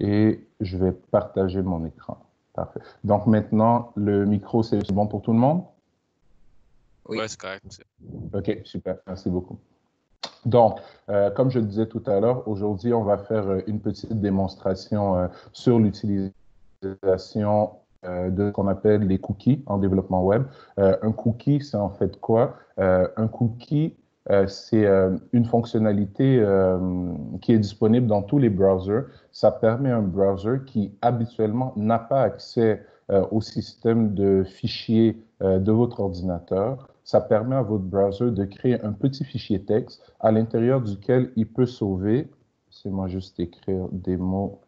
et je vais partager mon écran. Parfait. Donc maintenant, le micro, c'est bon pour tout le monde? Oui, Ouais, c'est correct. OK, super. Merci beaucoup. Donc, comme je le disais tout à l'heure, aujourd'hui, on va faire une petite démonstration sur l'utilisation de ce qu'on appelle les cookies en développement web. Un cookie, c'est en fait quoi? Un cookie, c'est une fonctionnalité qui est disponible dans tous les browsers. Ça permet à un browser qui habituellement n'a pas accès au système de fichiers de votre ordinateur. Ça permet à votre browser de créer un petit fichier texte à l'intérieur duquel il peut sauver, laissez-moi juste écrire des mots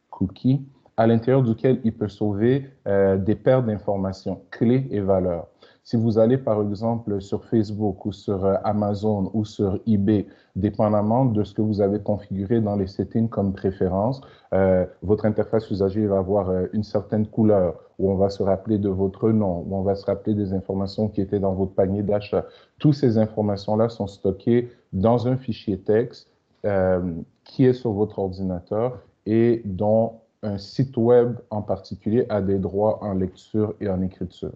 cookies, à l'intérieur duquel il peut sauver des paires d'informations, clés et valeurs. Si vous allez par exemple sur Facebook ou sur Amazon ou sur eBay, dépendamment de ce que vous avez configuré dans les settings comme préférence, votre interface usager va avoir une certaine couleur, où on va se rappeler de votre nom, où on va se rappeler des informations qui étaient dans votre panier d'achat. Toutes ces informations-là sont stockées dans un fichier texte qui est sur votre ordinateur et dont un site web en particulier a des droits en lecture et en écriture.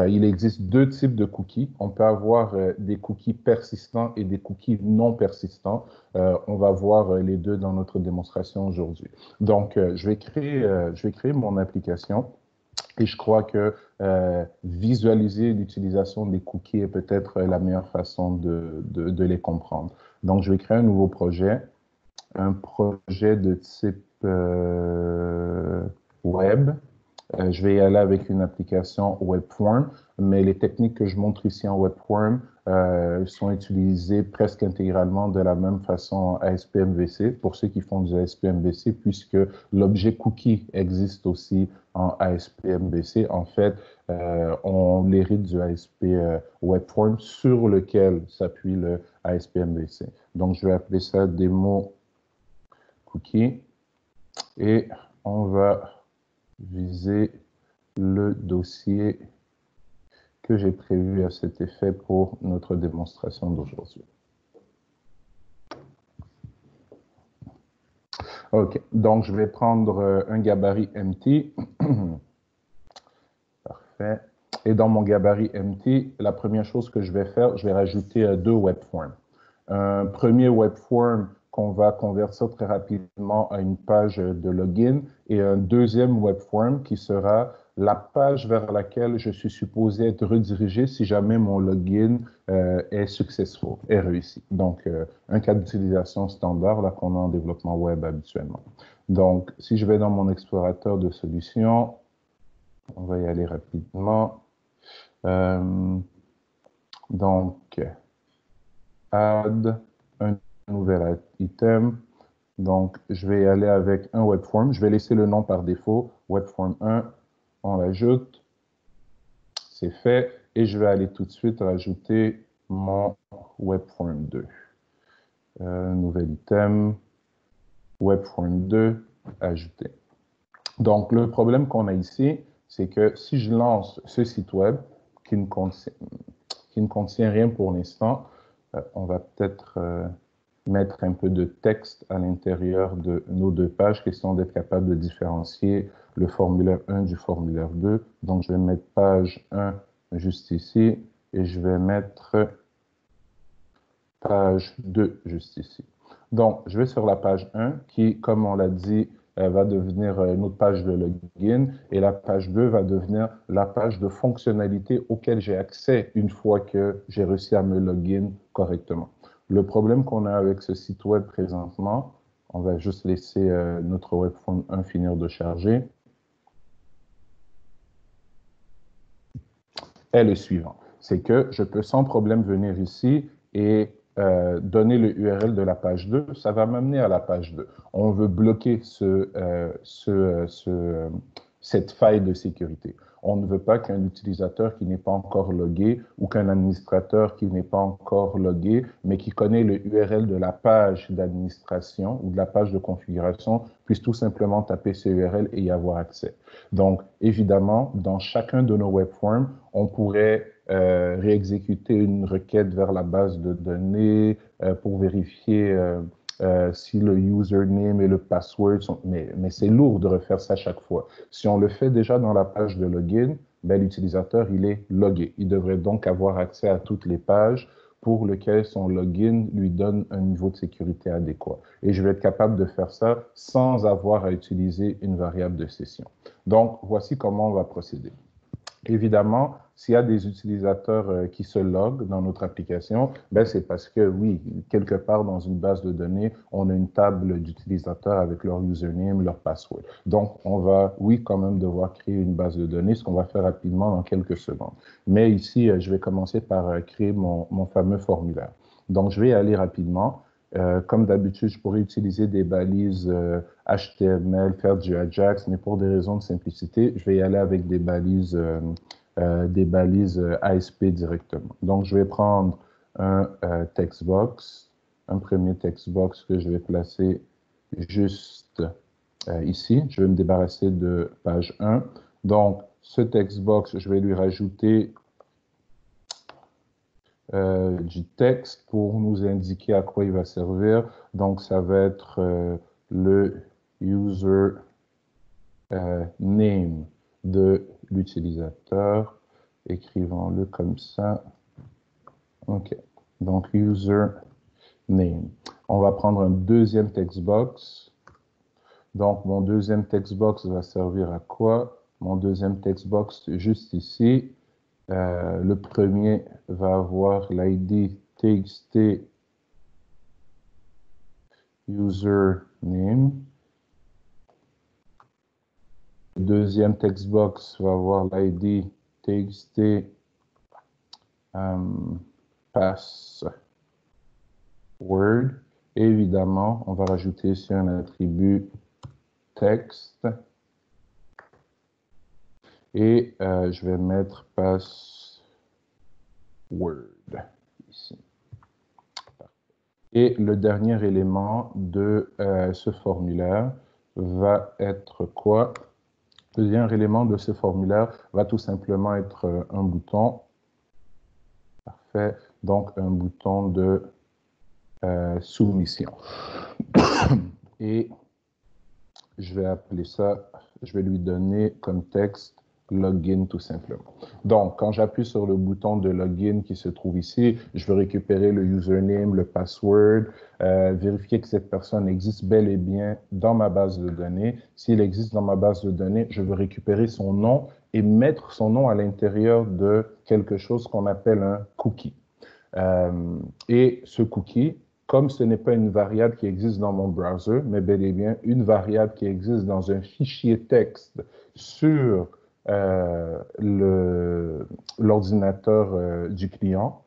Il existe deux types de cookies. On peut avoir des cookies persistants et des cookies non persistants. On va voir les deux dans notre démonstration aujourd'hui. Donc, je vais créer mon application. Et je crois que visualiser l'utilisation des cookies est peut-être la meilleure façon de les comprendre. Donc, je vais créer un nouveau projet, un projet de type web. Je vais y aller avec une application Webform, mais les techniques que je montre ici en Webform sont utilisées presque intégralement de la même façon en ASP.MVC, pour ceux qui font du ASP.MVC, puisque l'objet cookie existe aussi en ASP.MVC. En fait, on l'hérite du ASP Webform sur lequel s'appuie le ASP.MVC. Donc, je vais appeler ça démo cookie et on va viser le dossier que j'ai prévu à cet effet pour notre démonstration d'aujourd'hui. OK, donc je vais prendre un gabarit empty. Parfait. Et dans mon gabarit empty, la première chose que je vais faire, je vais rajouter deux webforms. Un premier webform qu'on va convertir très rapidement à une page de login et un deuxième webform qui sera la page vers laquelle je suis supposé être redirigé si jamais mon login est successful, est réussi. Donc, un cas d'utilisation standard là qu'on a en développement web habituellement. Donc, si je vais dans mon explorateur de solutions, on va y aller rapidement. Donc, add un nouvel item. Donc, je vais y aller avec un webform. Je vais laisser le nom par défaut, webform 1. On l'ajoute. C'est fait. Et je vais aller tout de suite rajouter mon webform 2. Nouvel item, webform 2, ajouter. Donc, le problème qu'on a ici, c'est que si je lance ce site web qui ne contient rien pour l'instant, on va peut-être mettre un peu de texte à l'intérieur de nos deux pages, question d'être capable de différencier le formulaire 1 du formulaire 2. Donc, je vais mettre page 1 juste ici et je vais mettre page 2 juste ici. Donc, je vais sur la page 1 qui, comme on l'a dit, va devenir notre page de login et la page 2 va devenir la page de fonctionnalité auquel j'ai accès une fois que j'ai réussi à me login correctement. Le problème qu'on a avec ce site web présentement, on va juste laisser notre webform 1 finir de charger, est le suivant. C'est que je peux sans problème venir ici et donner le URL de la page 2, ça va m'amener à la page 2. On veut bloquer cette faille de sécurité. On ne veut pas qu'un utilisateur qui n'est pas encore logué ou qu'un administrateur qui n'est pas encore logué, mais qui connaît le URL de la page d'administration ou de la page de configuration, puisse tout simplement taper ce URL et y avoir accès. Donc, évidemment, dans chacun de nos webforms, on pourrait réexécuter une requête vers la base de données pour vérifier si le username et le password sont... Mais c'est lourd de refaire ça chaque fois. Si on le fait déjà dans la page de login, ben, l'utilisateur, il est logué. Il devrait donc avoir accès à toutes les pages pour lesquelles son login lui donne un niveau de sécurité adéquat. Et je vais être capable de faire ça sans avoir à utiliser une variable de session. Donc, voici comment on va procéder. Évidemment, s'il y a des utilisateurs qui se loguent dans notre application, ben c'est parce que, oui, quelque part dans une base de données, on a une table d'utilisateurs avec leur username, leur password. Donc, on va, oui, quand même devoir créer une base de données, ce qu'on va faire rapidement dans quelques secondes. Mais ici, je vais commencer par créer mon fameux formulaire. Donc, je vais y aller rapidement. Comme d'habitude, je pourrais utiliser des balises HTML, faire du Ajax, mais pour des raisons de simplicité, je vais y aller avec des balises ASP directement. Donc, je vais prendre un textbox, un premier textbox que je vais placer juste ici. Je vais me débarrasser de page 1. Donc, ce textbox, je vais lui rajouter du texte pour nous indiquer à quoi il va servir. Donc, ça va être le user name de l'utilisateur. Écrivons-le comme ça. OK. Donc, user name. On va prendre un deuxième textbox. Donc, mon deuxième textbox va servir à quoi? Mon deuxième textbox, juste ici. Le premier va avoir l'ID txt username. Le deuxième textbox va avoir l'ID txt password. Et évidemment, on va rajouter ici un attribut texte. Et je vais mettre password ici. Et le dernier élément de ce formulaire va être quoi? Le dernier élément de ce formulaire va tout simplement être un bouton. Parfait. Donc, un bouton de soumission. Et je vais appeler ça, je vais lui donner comme texte login tout simplement. Donc, quand j'appuie sur le bouton de login qui se trouve ici, je vais récupérer le username, le password, vérifier que cette personne existe bel et bien dans ma base de données. S'il existe dans ma base de données, je veux récupérer son nom et mettre son nom à l'intérieur de quelque chose qu'on appelle un cookie. Et ce cookie, comme ce n'est pas une variable qui existe dans mon browser, mais bel et bien une variable qui existe dans un fichier texte sur l'ordinateur du client,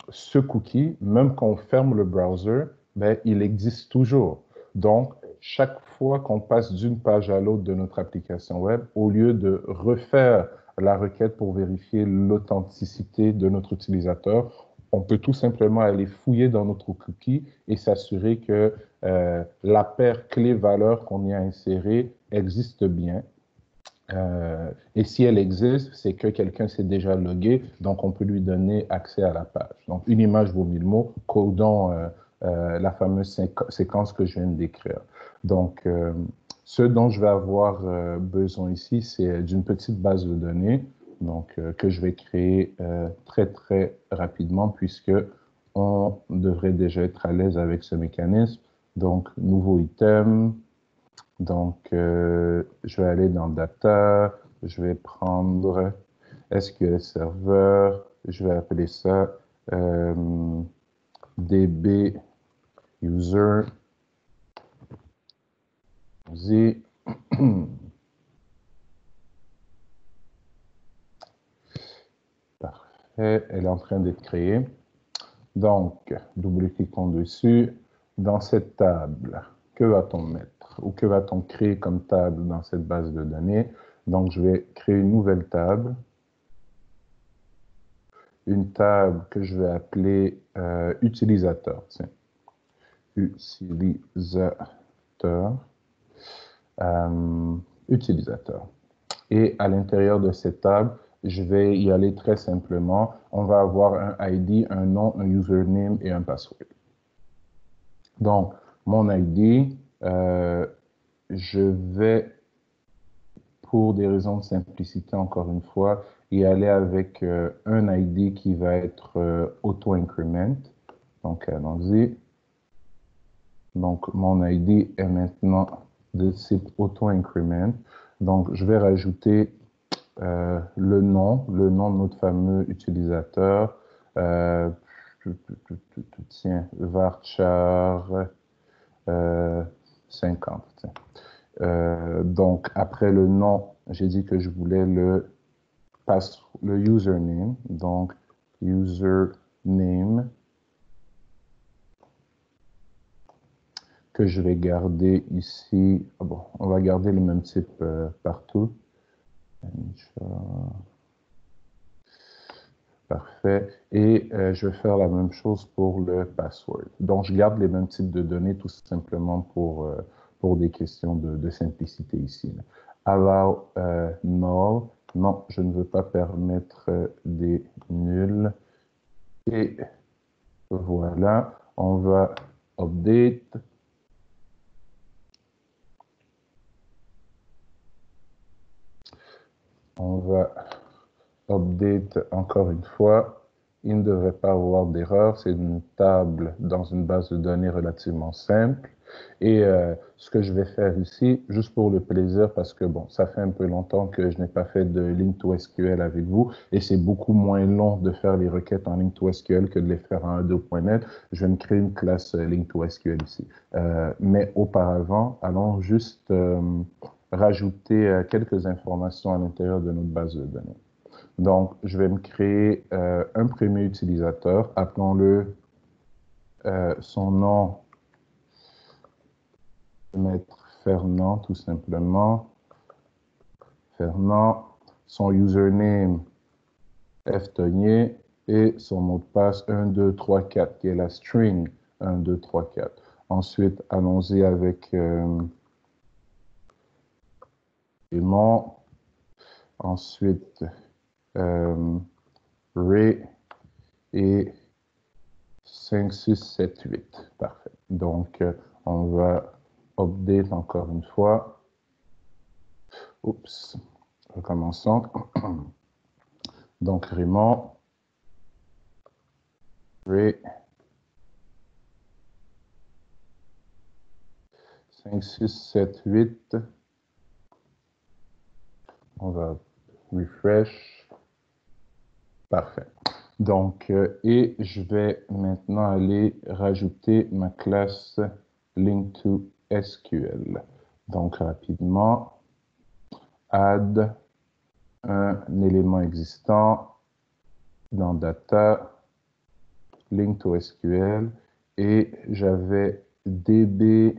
ce cookie, même quand on ferme le browser, ben, il existe toujours. Donc, chaque fois qu'on passe d'une page à l'autre de notre application web, au lieu de refaire la requête pour vérifier l'authenticité de notre utilisateur, on peut tout simplement aller fouiller dans notre cookie et s'assurer que la paire clé-valeur qu'on y a insérée existe bien. Et si elle existe, c'est que quelqu'un s'est déjà logué, donc on peut lui donner accès à la page. Donc, une image vaut 1000 mots, codons la fameuse séquence que je viens de décrire. Donc, ce dont je vais avoir besoin ici, c'est d'une petite base de données, donc que je vais créer très, très rapidement, puisque on devrait déjà être à l'aise avec ce mécanisme. Donc, nouveau item. Donc, je vais aller dans Data, je vais prendre SQL Server, je vais appeler ça DB User. Parfait, elle est en train d'être créée. Donc, double-cliquons dessus. Dans cette table, que va-t-on mettre ou que va-t-on créer comme table dans cette base de données? Donc, je vais créer une nouvelle table. Une table que je vais appeler utilisateur. Tiens. Utilisateur. Utilisateur. Et à l'intérieur de cette table, je vais y aller très simplement. On va avoir un ID, un nom, un username et un password. Donc, mon ID, je vais, pour des raisons de simplicité, encore une fois, y aller avec un ID qui va être auto-increment. Donc, allons-y. Donc, mon ID est maintenant de type auto-increment. Donc, je vais rajouter le nom de notre fameux utilisateur. Euh, Tiens, varchar 50. Tiens. Donc, après le nom, j'ai dit que je voulais le username. Donc, username que je vais garder ici. Ah bon, on va garder le même type partout. Parfait. Et je vais faire la même chose pour le password. Donc, je garde les mêmes types de données tout simplement pour des questions de simplicité ici. Là. Allow null. Non, je ne veux pas permettre des nuls. Et voilà, on va update. On va update encore une fois. Il ne devrait pas avoir d'erreur. C'est une table dans une base de données relativement simple. Et ce que je vais faire ici, juste pour le plaisir, parce que bon, ça fait un peu longtemps que je n'ai pas fait de Link2SQL avec vous, et c'est beaucoup moins long de faire les requêtes en Link2SQL que de les faire en A2.NET. Je vais me créer une classe Link2SQL ici. Mais auparavant, allons juste rajouter quelques informations à l'intérieur de notre base de données. Donc, je vais me créer un premier utilisateur, appelons-le son nom, je vais mettre Fernand tout simplement. Fernand, son username Ftonier et son mot de passe 1, 2, 3, 4, qui est la string 1, 2, 3, 4. Ensuite, allons-y avec Raymond. Ensuite, Ray et 5, 6, 7, 8. Parfait. Donc, on va update encore une fois. Oups. Recommençons. Donc, Raymond, Ray, 5, 6, 7, 8. On va refresh. Parfait. Donc, et je vais maintenant aller rajouter ma classe Link2SQL. Donc, rapidement, add un élément existant dans data, Link2SQL, et j'avais db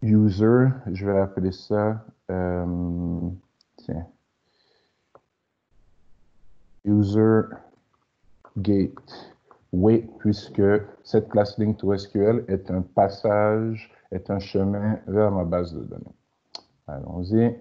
user, je vais appeler ça, tiens, user gateway, puisque cette classe Link2SQL est un passage, est un chemin vers ma base de données. Allons-y.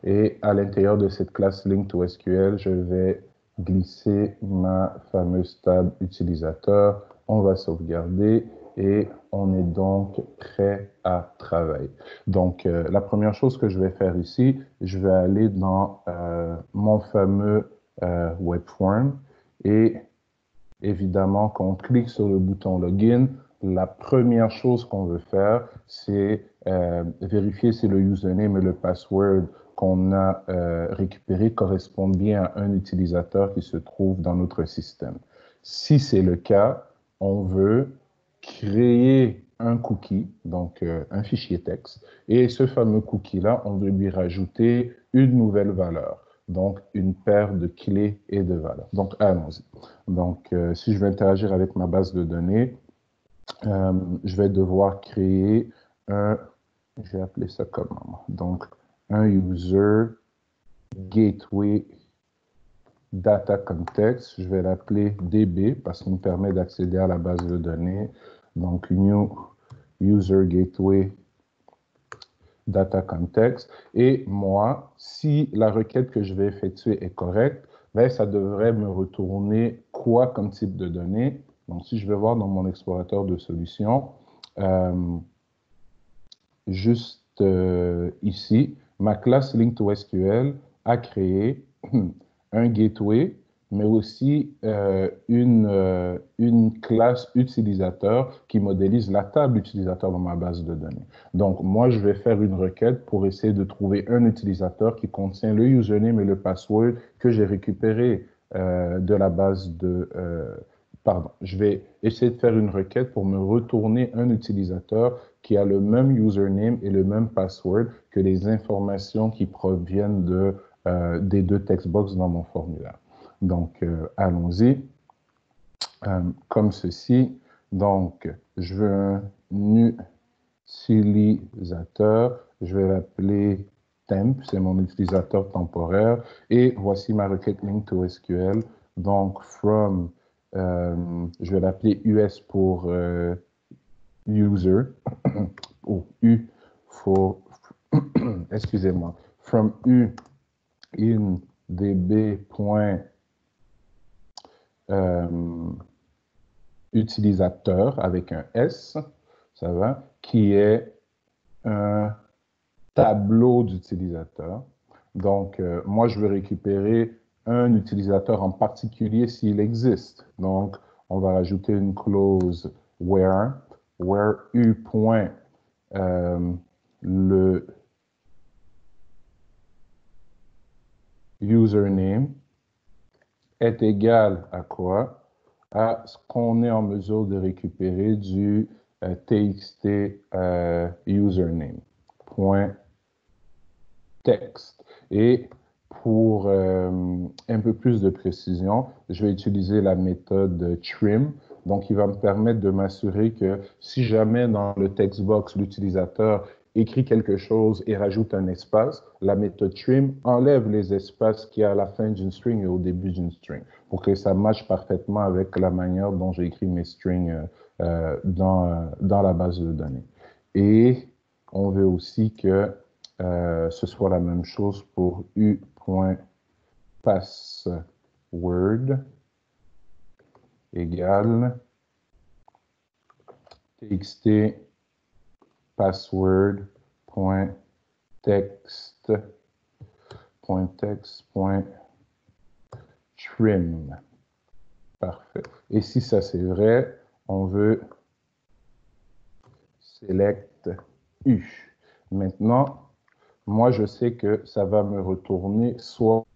Et à l'intérieur de cette classe Link2SQL, je vais glisser ma fameuse table utilisateur. On va sauvegarder et on est donc prêt à travailler. Donc, la première chose que je vais faire ici, je vais aller dans mon fameux webform et évidemment, quand on clique sur le bouton Login, la première chose qu'on veut faire, c'est vérifier si le username et le password qu'on a récupéré correspondent bien à un utilisateur qui se trouve dans notre système. Si c'est le cas, on veut créer un cookie, donc un fichier texte, et ce fameux cookie-là, on veut lui rajouter une nouvelle valeur, donc une paire de clés et de valeurs. Donc, allons-y. Donc, si je veux interagir avec ma base de données, je vais devoir créer un, je vais appeler ça comment? Donc, un user gateway data context. Je vais l'appeler DB parce qu'il me permet d'accéder à la base de données. Donc, new user gateway data context. Et moi, si la requête que je vais effectuer est correcte, ben, ça devrait me retourner quoi comme type de données? Donc, si je vais voir dans mon explorateur de solutions, juste ici, ma classe Link2SQL a créé un gateway, mais aussi une classe utilisateur qui modélise la table utilisateur dans ma base de données. Donc, moi, je vais faire une requête pour essayer de trouver un utilisateur qui contient le username et le password que j'ai récupéré de la base de... pardon, je vais essayer de faire une requête pour me retourner un utilisateur qui a le même username et le même password que les informations qui proviennent des deux textbox dans mon formulaire. Donc, allons-y. Comme ceci. Donc, je veux un utilisateur. Je vais l'appeler temp, c'est mon utilisateur temporaire. Et voici ma requête Link2SQL. Donc, from, je vais l'appeler US pour user, ou U for, excusez-moi, from U in db. Utilisateur avec un S, ça va, qui est un tableau d'utilisateurs. Donc, moi, je veux récupérer un utilisateur en particulier s'il existe. Donc, on va rajouter une clause where U point le username est égal à quoi? À ce qu'on est en mesure de récupérer du txt username, point text. Et pour un peu plus de précision, je vais utiliser la méthode trim. Donc, il va me permettre de m'assurer que si jamais dans le textbox, l'utilisateur écrit quelque chose et rajoute un espace, la méthode trim enlève les espaces qu'il y a à la fin d'une string et au début d'une string pour que ça matche parfaitement avec la manière dont j'ai écrit mes strings dans la base de données. Et on veut aussi que ce soit la même chose pour u.password égale txt password.text.trim. Parfait. Et si ça c'est vrai, on veut select U. Maintenant, moi, je sais que ça va me retourner soit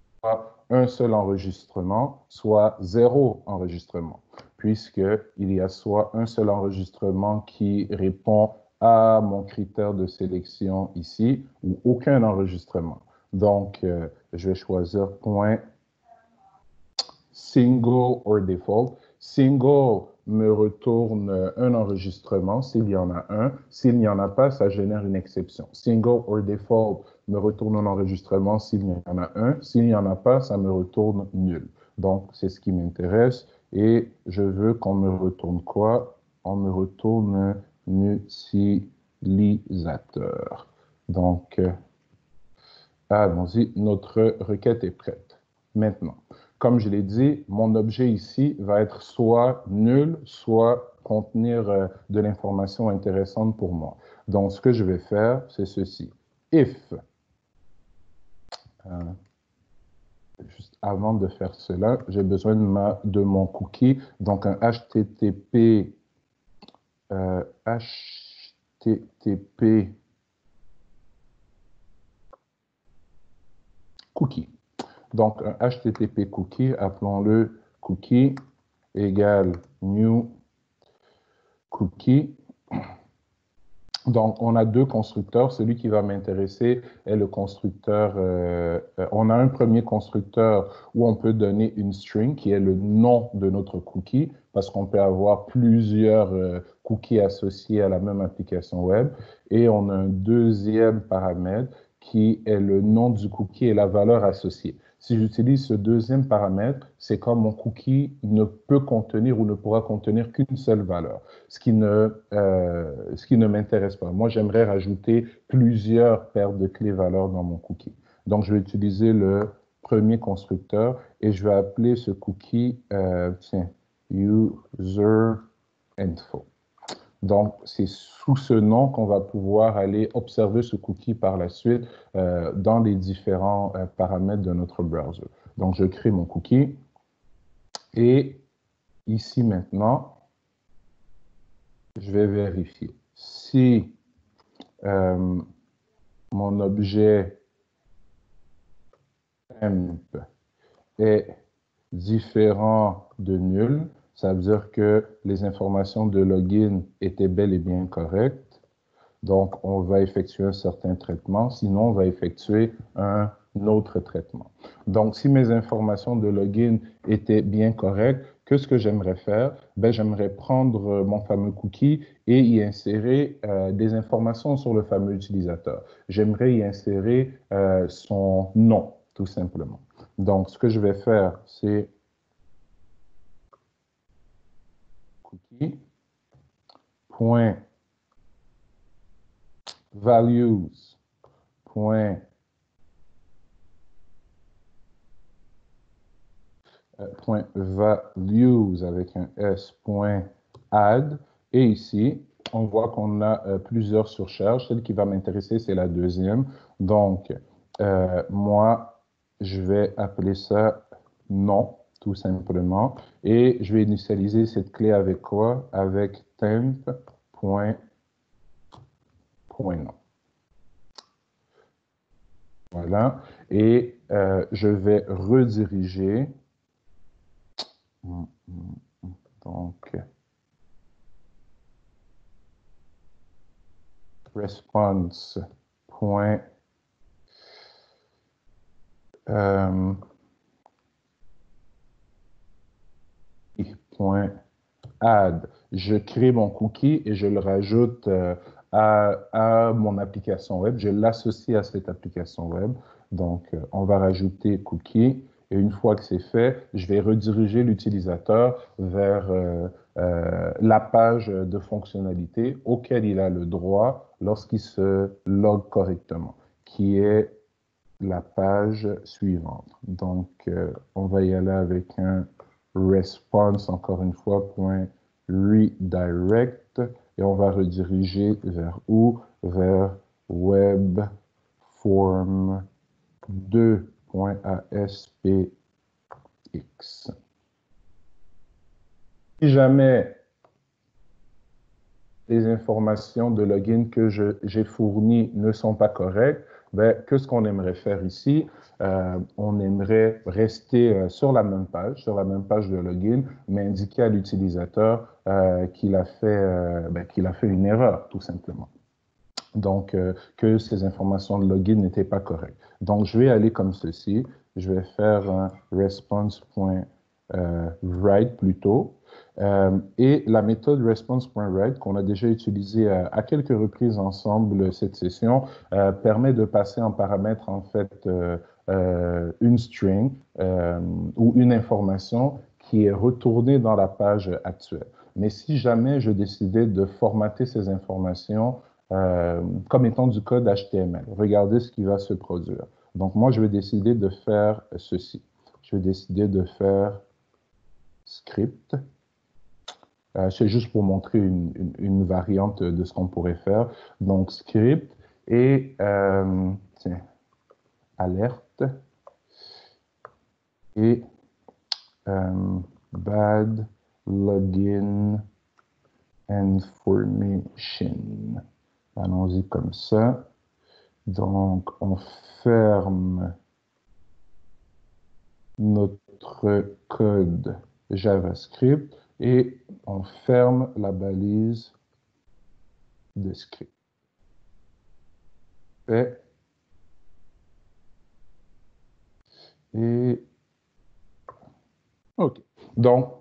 un seul enregistrement, soit 0 enregistrement, puisqu'il y a soit un seul enregistrement qui répond à mon critère de sélection ici, ou aucun enregistrement. Donc, je vais choisir point single or default. Single me retourne un enregistrement s'il y en a un. S'il n'y en a pas, ça génère une exception. Single or default me retourne un enregistrement s'il y en a un. S'il n'y en a pas, ça me retourne nul. Donc, c'est ce qui m'intéresse. Et je veux qu'on me retourne quoi? On me retourne un utilisateur. Donc, allons-y, notre requête est prête. Maintenant, comme je l'ai dit, mon objet ici va être soit nul, soit contenir de l'information intéressante pour moi. Donc, ce que je vais faire, c'est ceci. If, juste avant de faire cela, j'ai besoin de mon cookie, donc un HTTP cookie. Donc, un HTTP cookie, appelons-le cookie égale new cookie. Donc, on a deux constructeurs. Celui qui va m'intéresser est le constructeur. On a un premier constructeur où on peut donner une string qui est le nom de notre cookie parce qu'on peut avoir plusieurs cookies associés à la même application web. Et on a un deuxième paramètre qui est le nom du cookie et la valeur associée. Si j'utilise ce deuxième paramètre, c'est quand mon cookie ne peut contenir ou ne pourra contenir qu'une seule valeur, ce qui ne m'intéresse pas. Moi, j'aimerais rajouter plusieurs paires de clés-valeurs dans mon cookie. Donc, je vais utiliser le premier constructeur et je vais appeler ce cookie, tiens, user info. Donc, c'est sous ce nom qu'on va pouvoir aller observer ce cookie par la suite dans les différents paramètres de notre browser. Donc, je crée mon cookie et ici maintenant, je vais vérifier. Si mon objet temp est différent de nul, ça veut dire que les informations de login étaient bel et bien correctes. Donc, on va effectuer un certain traitement, sinon on va effectuer un autre traitement. Donc, si mes informations de login étaient bien correctes, qu'est-ce que j'aimerais faire? Ben, j'aimerais prendre mon fameux cookie et y insérer des informations sur le fameux utilisateur. J'aimerais y insérer son nom, tout simplement. Donc, ce que je vais faire, c'est cookie, point values, point .values avec un S, .add. Et ici, on voit qu'on a plusieurs surcharges. Celle qui va m'intéresser, c'est la deuxième. Donc, moi, je vais appeler ça nom, tout simplement. Et je vais initialiser cette clé avec quoi? Avec temp.nom. Voilà. Et je vais rediriger. Donc, response point add. Je crée mon cookie et je le rajoute à mon application web. Je l'associe à cette application web. Donc, on va rajouter cookie. Et une fois que c'est fait, je vais rediriger l'utilisateur vers la page de fonctionnalité auquel il a le droit lorsqu'il se log correctement, qui est la page suivante. Donc, on va y aller avec un response, encore une fois, point redirect, et on va rediriger vers où? Vers webform 2.aspx. Si jamais les informations de login que j'ai fournies ne sont pas correctes, ben, qu'est-ce qu'on aimerait faire ici? On aimerait rester sur la même page de login, mais indiquer à l'utilisateur qu'il a fait une erreur, tout simplement. Donc, que ces informations de login n'étaient pas correctes. Donc, je vais aller comme ceci. Je vais faire un response.write plutôt. Et la méthode response.write qu'on a déjà utilisée à quelques reprises ensemble cette session permet de passer en paramètre en fait une string ou une information qui est retournée dans la page actuelle. Mais si jamais je décidais de formater ces informations comme étant du code HTML, regardez ce qui va se produire. Donc moi, je vais décider de faire ceci. Je vais décider de faire script. C'est juste pour montrer une variante de ce qu'on pourrait faire. Donc, script et tiens, alerte et bad login information. Allons-y comme ça. Donc, on ferme notre code JavaScript et on ferme la balise de script. Fait. Et OK. Donc,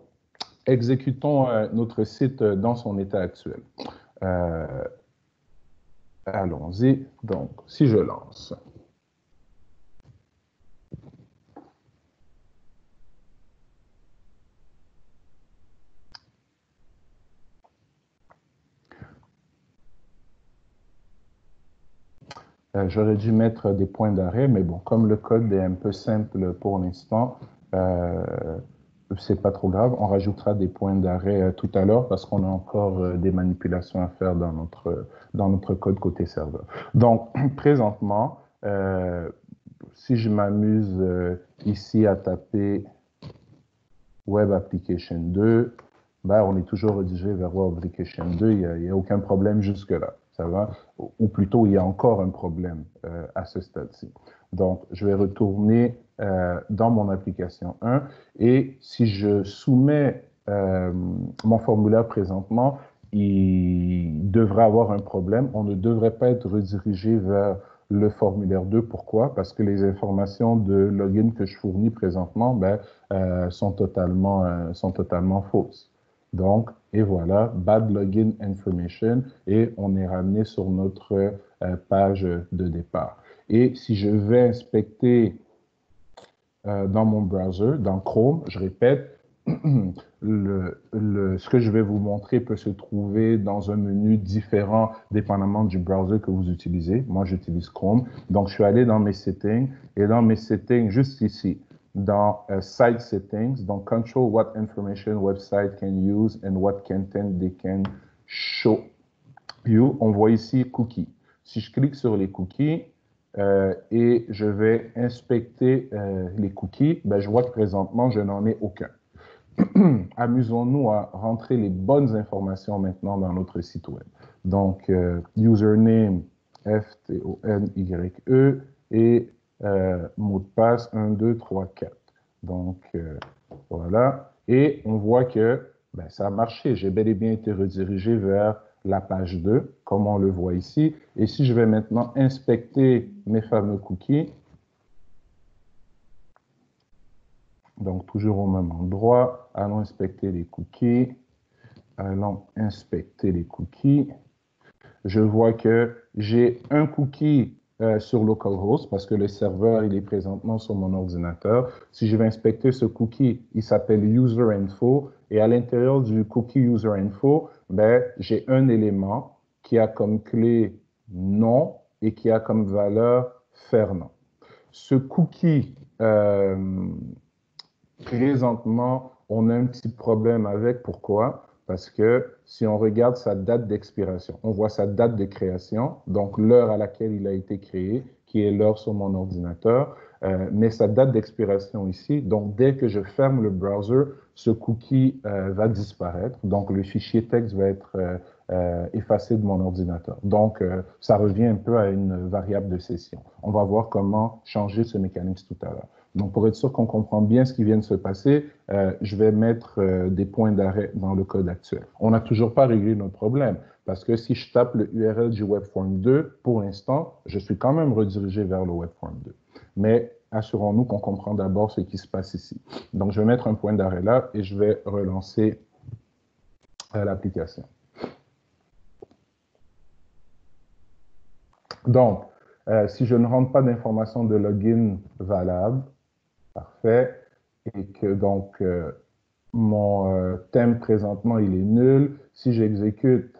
exécutons notre site dans son état actuel. Allons-y. Donc, si je lance. J'aurais dû mettre des points d'arrêt, mais bon, comme le code est un peu simple pour l'instant, c'est pas trop grave. On rajoutera des points d'arrêt tout à l'heure parce qu'on a encore des manipulations à faire dans notre code côté serveur. Donc, présentement, si je m'amuse ici à taper Web Application 2, ben, on est toujours redirigé vers Web Application 2. Il n'y a aucun problème jusque-là. Ça va? Ou plutôt, il y a encore un problème à ce stade-ci. Donc, je vais retourner dans mon application 1 et si je soumets mon formulaire présentement, il devrait avoir un problème. On ne devrait pas être redirigé vers le formulaire 2. Pourquoi? Parce que les informations de login que je fournis présentement ben, sont totalement fausses. Donc, et voilà, bad login information, et on est ramené sur notre page de départ. Et si je vais inspecter dans mon browser, dans Chrome, je répète, ce que je vais vous montrer peut se trouver dans un menu différent dépendamment du browser que vous utilisez. Moi, j'utilise Chrome. Donc, je suis allé dans mes settings et dans mes settings, juste ici, dans Site Settings, donc Control what information website can use and what content they can show you. On voit ici Cookies. Si je clique sur les cookies, et je vais inspecter les cookies, ben, je vois que présentement, je n'en ai aucun. Amusons-nous à rentrer les bonnes informations maintenant dans notre site web. Donc, username FTONYE et mot de passe 1, 2, 3, 4. Donc, voilà. Et on voit que ben, ça a marché. J'ai bel et bien été redirigé vers la page 2, comme on le voit ici. Et si je vais maintenant inspecter mes fameux cookies, donc toujours au même endroit, allons inspecter les cookies. Allons inspecter les cookies. Je vois que j'ai un cookie sur localhost parce que le serveur, il est présentement sur mon ordinateur. Si je vais inspecter ce cookie, il s'appelle UserInfo et à l'intérieur du cookie UserInfo, ben, j'ai un élément qui a comme clé nom et qui a comme valeur Fernand. Ce cookie, présentement, on a un petit problème avec. Pourquoi? Parce que si on regarde sa date d'expiration, on voit sa date de création, donc l'heure à laquelle il a été créé, qui est l'heure sur mon ordinateur, mais sa date d'expiration ici, donc dès que je ferme le browser, ce cookie va disparaître, donc le fichier texte va être effacé de mon ordinateur. Donc, ça revient un peu à une variable de session. On va voir comment changer ce mécanisme tout à l'heure. Donc, pour être sûr qu'on comprend bien ce qui vient de se passer, je vais mettre des points d'arrêt dans le code actuel. On n'a toujours pas réglé notre problème parce que si je tape le URL du Webform 2, pour l'instant, je suis quand même redirigé vers le Webform 2. Mais assurons-nous qu'on comprend d'abord ce qui se passe ici. Donc, je vais mettre un point d'arrêt là et je vais relancer l'application. Donc, si je ne rentre pas d'informations de login valable, parfait, et que donc mon thème présentement, il est nul. Si j'exécute,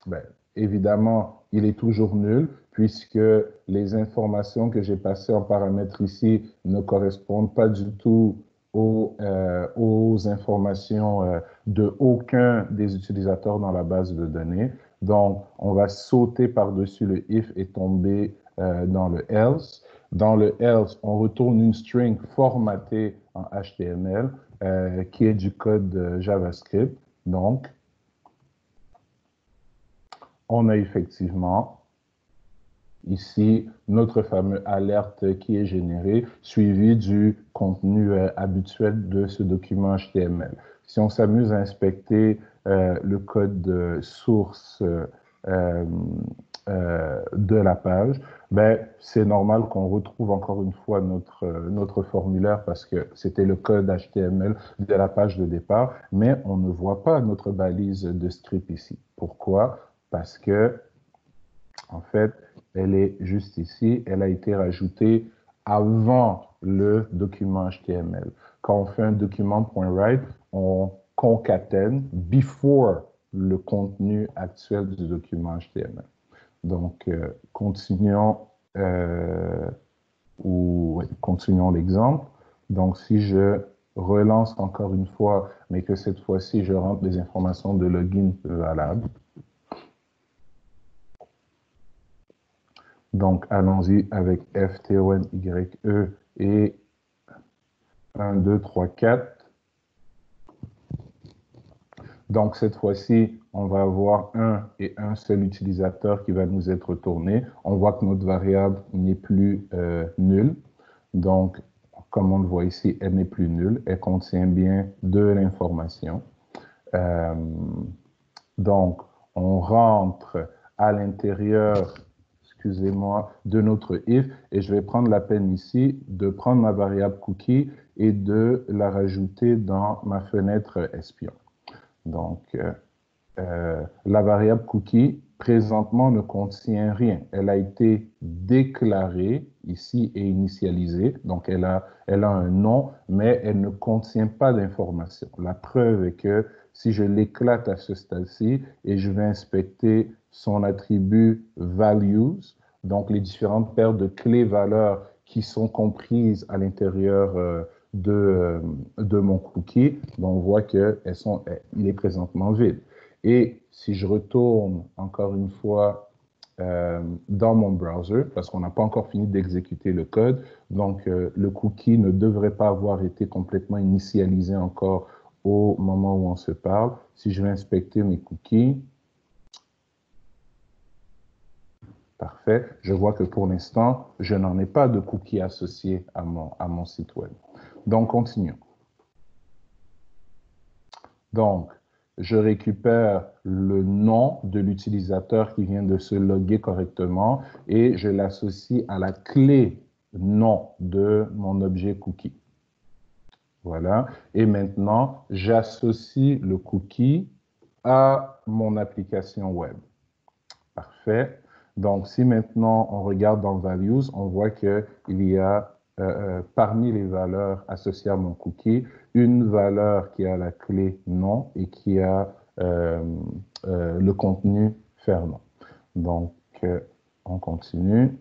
ben, évidemment, il est toujours nul, puisque les informations que j'ai passées en paramètres ici ne correspondent pas du tout aux informations de aucun des utilisateurs dans la base de données. Donc, on va sauter par-dessus le if et tomber dans le else. Dans le else, on retourne une string formatée en HTML qui est du code JavaScript. Donc, on a effectivement ici notre fameux alerte qui est généré, suivi du contenu habituel de ce document HTML. Si on s'amuse à inspecter le code source de la page, ben, c'est normal qu'on retrouve encore une fois notre formulaire parce que c'était le code HTML de la page de départ, mais on ne voit pas notre balise de script ici. Pourquoi? Parce que, en fait, elle est juste ici, elle a été rajoutée avant le document HTML. Quand on fait un document.write, on concatène before le contenu actuel du document HTML. Donc, continuons continuons l'exemple. Donc, si je relance encore une fois, mais que cette fois-ci, je rentre les informations de login valables. Donc, allons-y avec FTONYE et 1, 2, 3, 4. Donc, cette fois-ci, on va avoir un et un seul utilisateur qui va nous être retourné. On voit que notre variable n'est plus nulle. Donc, comme on le voit ici, elle n'est plus nulle. Elle contient bien de l'information. Donc, on rentre à l'intérieur, excusez-moi, de notre if, et je vais prendre la peine ici de prendre ma variable cookie et de la rajouter dans ma fenêtre espion. Donc, la variable cookie, présentement, ne contient rien. Elle a été déclarée ici et initialisée. Donc, elle a un nom, mais elle ne contient pas d'information. La preuve est que si je l'éclate à ce stade-ci et je vais inspecter son attribut values, donc les différentes paires de clés-valeurs qui sont comprises à l'intérieur de mon cookie, on voit qu'il est présentement vide. Et si je retourne encore une fois dans mon browser, parce qu'on n'a pas encore fini d'exécuter le code, donc le cookie ne devrait pas avoir été complètement initialisé encore au moment où on se parle. Si je vais inspecter mes cookies, parfait, je vois que pour l'instant, je n'en ai pas de cookies associés à mon site web. Donc, continuons. Donc, je récupère le nom de l'utilisateur qui vient de se loguer correctement et je l'associe à la clé nom de mon objet cookie. Voilà. Et maintenant, j'associe le cookie à mon application web. Parfait. Donc, si maintenant on regarde dans Values, on voit qu'il y a parmi les valeurs associées à mon cookie, une valeur qui a la clé nom et qui a le contenu faire nom. Donc, on continue.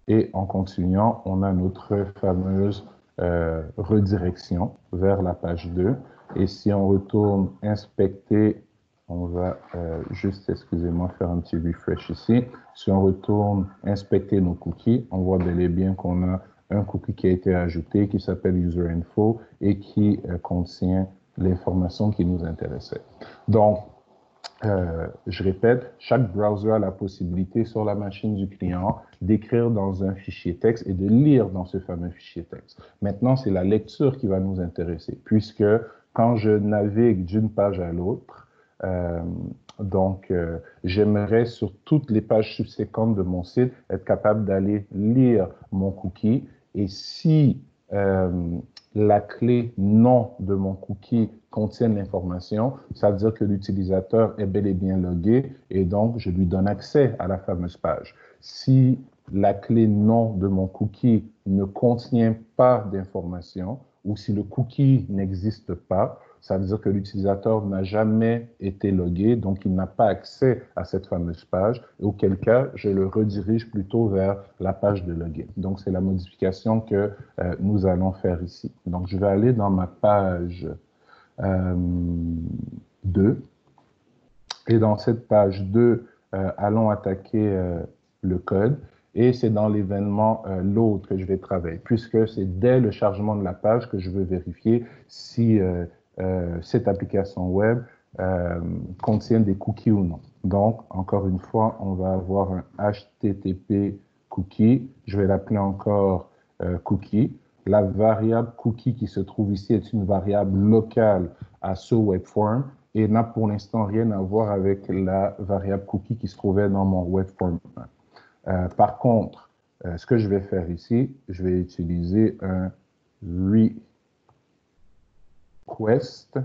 Et en continuant, on a notre fameuse redirection vers la page 2. Et si on retourne inspecter, on va juste, excusez-moi, faire un petit refresh ici. Si on retourne inspecter nos cookies, on voit bel et bien qu'on a un cookie qui a été ajouté, qui s'appelle UserInfo et qui contient l'information qui nous intéressait. Donc, je répète, chaque browser a la possibilité sur la machine du client d'écrire dans un fichier texte et de lire dans ce fameux fichier texte. Maintenant, c'est la lecture qui va nous intéresser, puisque quand je navigue d'une page à l'autre, j'aimerais sur toutes les pages subséquentes de mon site être capable d'aller lire mon cookie et si la clé nom de mon cookie contient l'information, ça veut dire que l'utilisateur est bel et bien logué et donc je lui donne accès à la fameuse page. Si la clé nom de mon cookie ne contient pas d'information ou si le cookie n'existe pas, ça veut dire que l'utilisateur n'a jamais été logué, donc il n'a pas accès à cette fameuse page, auquel cas, je le redirige plutôt vers la page de login. Donc, c'est la modification que nous allons faire ici. Donc, je vais aller dans ma page 2. Et dans cette page 2, allons attaquer le code. Et c'est dans l'événement load que je vais travailler, puisque c'est dès le chargement de la page que je veux vérifier si cette application web contient des cookies ou non. Donc, encore une fois, on va avoir un HTTP cookie. Je vais l'appeler encore cookie. La variable cookie qui se trouve ici est une variable locale à ce webform et n'a pour l'instant rien à voir avec la variable cookie qui se trouvait dans mon webform. Par contre, ce que je vais faire ici, je vais utiliser un request.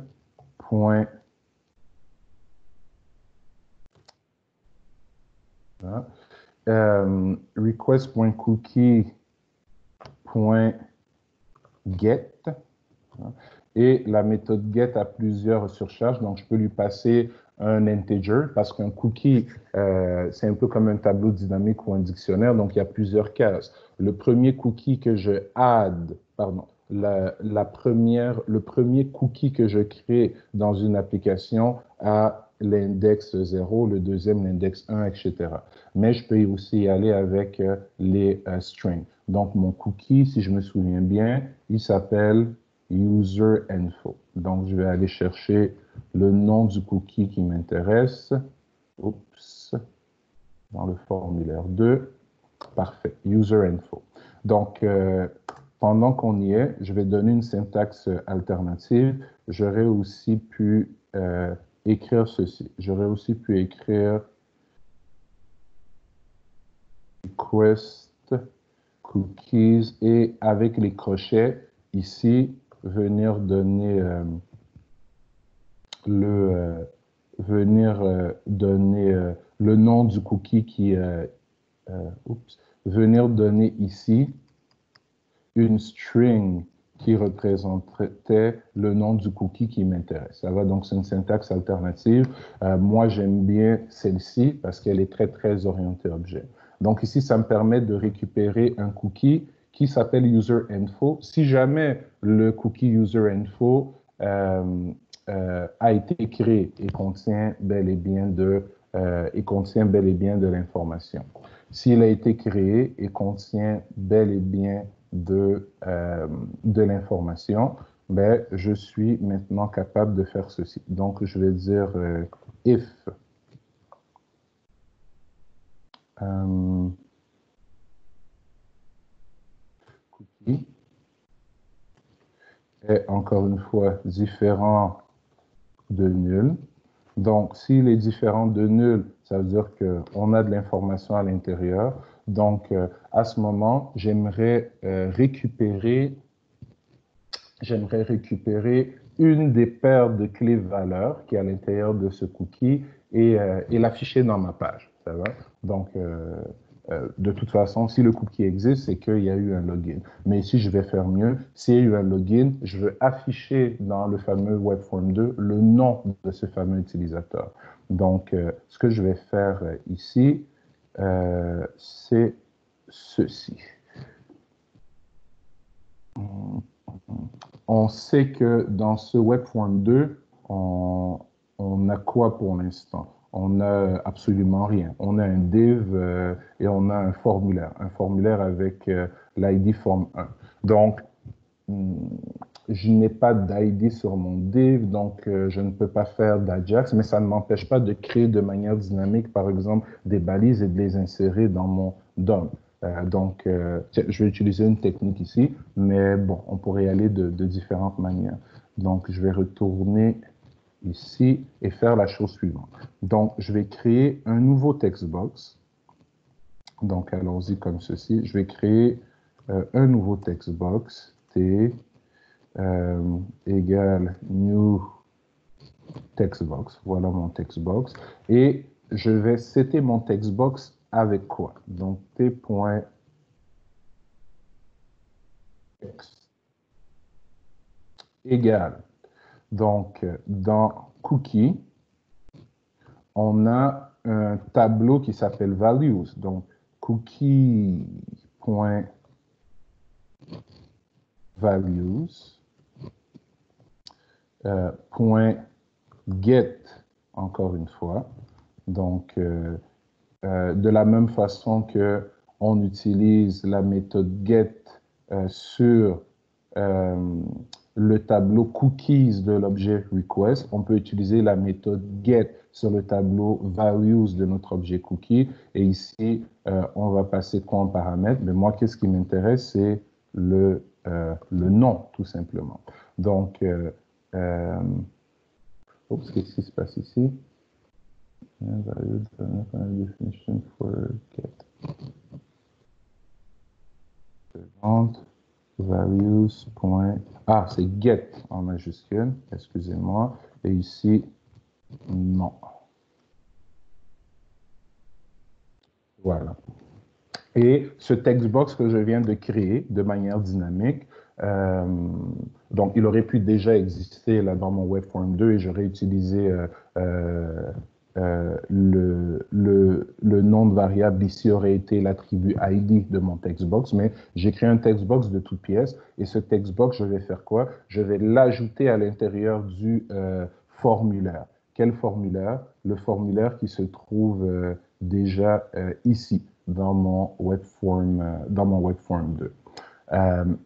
Request.cookie.get et la méthode get a plusieurs surcharges, donc je peux lui passer un integer, parce qu'un cookie, c'est un peu comme un tableau dynamique ou un dictionnaire, donc il y a plusieurs cases. Le premier cookie que je add, pardon, le premier cookie que je crée dans une application a l'index 0, le deuxième l'index 1, etc. Mais je peux aussi y aller avec les strings. Donc, mon cookie, si je me souviens bien, il s'appelle user info. Donc, je vais aller chercher le nom du cookie qui m'intéresse. Oups, dans le formulaire 2. Parfait, user info. Donc, pendant qu'on y est, je vais donner une syntaxe alternative. J'aurais aussi pu écrire ceci. J'aurais aussi pu écrire request cookies et avec les crochets, ici, venir donner le nom du cookie qui venir donner ici une string qui représentait le nom du cookie qui m'intéresse. Ça va, donc c'est une syntaxe alternative. Moi, j'aime bien celle-ci parce qu'elle est très, très orientée objet. Donc ici, ça me permet de récupérer un cookie qui s'appelle user_info. Si jamais le cookie user_info a été créé et contient bel et bien de l'information. S'il a été créé et contient bel et bien de l'information, ben, je suis maintenant capable de faire ceci. Donc, je vais dire if cookie est encore une fois différent de nul. Donc, s'il est différent de nul, ça veut dire qu'on a de l'information à l'intérieur. Donc, à ce moment, j'aimerais récupérer une des paires de clés valeurs qui est à l'intérieur de ce cookie et l'afficher dans ma page. Ça va? Donc, de toute façon, si le cookie existe, c'est qu'il y a eu un login. Mais ici, je vais faire mieux. S'il y a eu un login, je veux afficher dans le fameux Webform 2 le nom de ce fameux utilisateur. Donc, ce que je vais faire ici, c'est ceci. On sait que dans ce Webform 2, on a quoi pour l'instant? On n'a absolument rien. On a un div et on a un formulaire avec l'ID form 1. Donc, je n'ai pas d'ID sur mon div, donc je ne peux pas faire d'Ajax, mais ça ne m'empêche pas de créer de manière dynamique, par exemple, des balises et de les insérer dans mon DOM. Donc, je vais utiliser une technique ici, mais bon, on pourrait y aller de différentes manières. Donc, je vais retourner ici et faire la chose suivante. Donc, je vais créer un nouveau textbox. Donc, allons-y comme ceci. Je vais créer un nouveau textbox, T égale new textbox. Voilà mon textbox. Et je vais setter mon textbox avec quoi? Donc, t.text égale. Donc, dans cookie, on a un tableau qui s'appelle values. Donc, cookie.values .get, encore une fois. Donc, de la même façon que on utilise la méthode get sur le tableau cookies de l'objet request, on peut utiliser la méthode get sur le tableau values de notre objet cookie. Et ici, on va passer quoi en paramètre? Mais moi, qu'est-ce qui m'intéresse? C'est le nom, tout simplement. Donc, qu'est-ce qui se passe ici? Definition for get. Values. Ah, c'est get en majuscule, excusez-moi. Et ici, non. Voilà. Et ce textbox que je viens de créer de manière dynamique, Euh, donc, il aurait pu déjà exister là dans mon Webform 2 et j'aurais utilisé le nom de variable ici aurait été l'attribut ID de mon textbox, mais j'ai créé un textbox de toutes pièces et ce textbox, je vais faire quoi? Je vais l'ajouter à l'intérieur du formulaire. Quel formulaire? Le formulaire qui se trouve déjà ici dans mon Webform 2.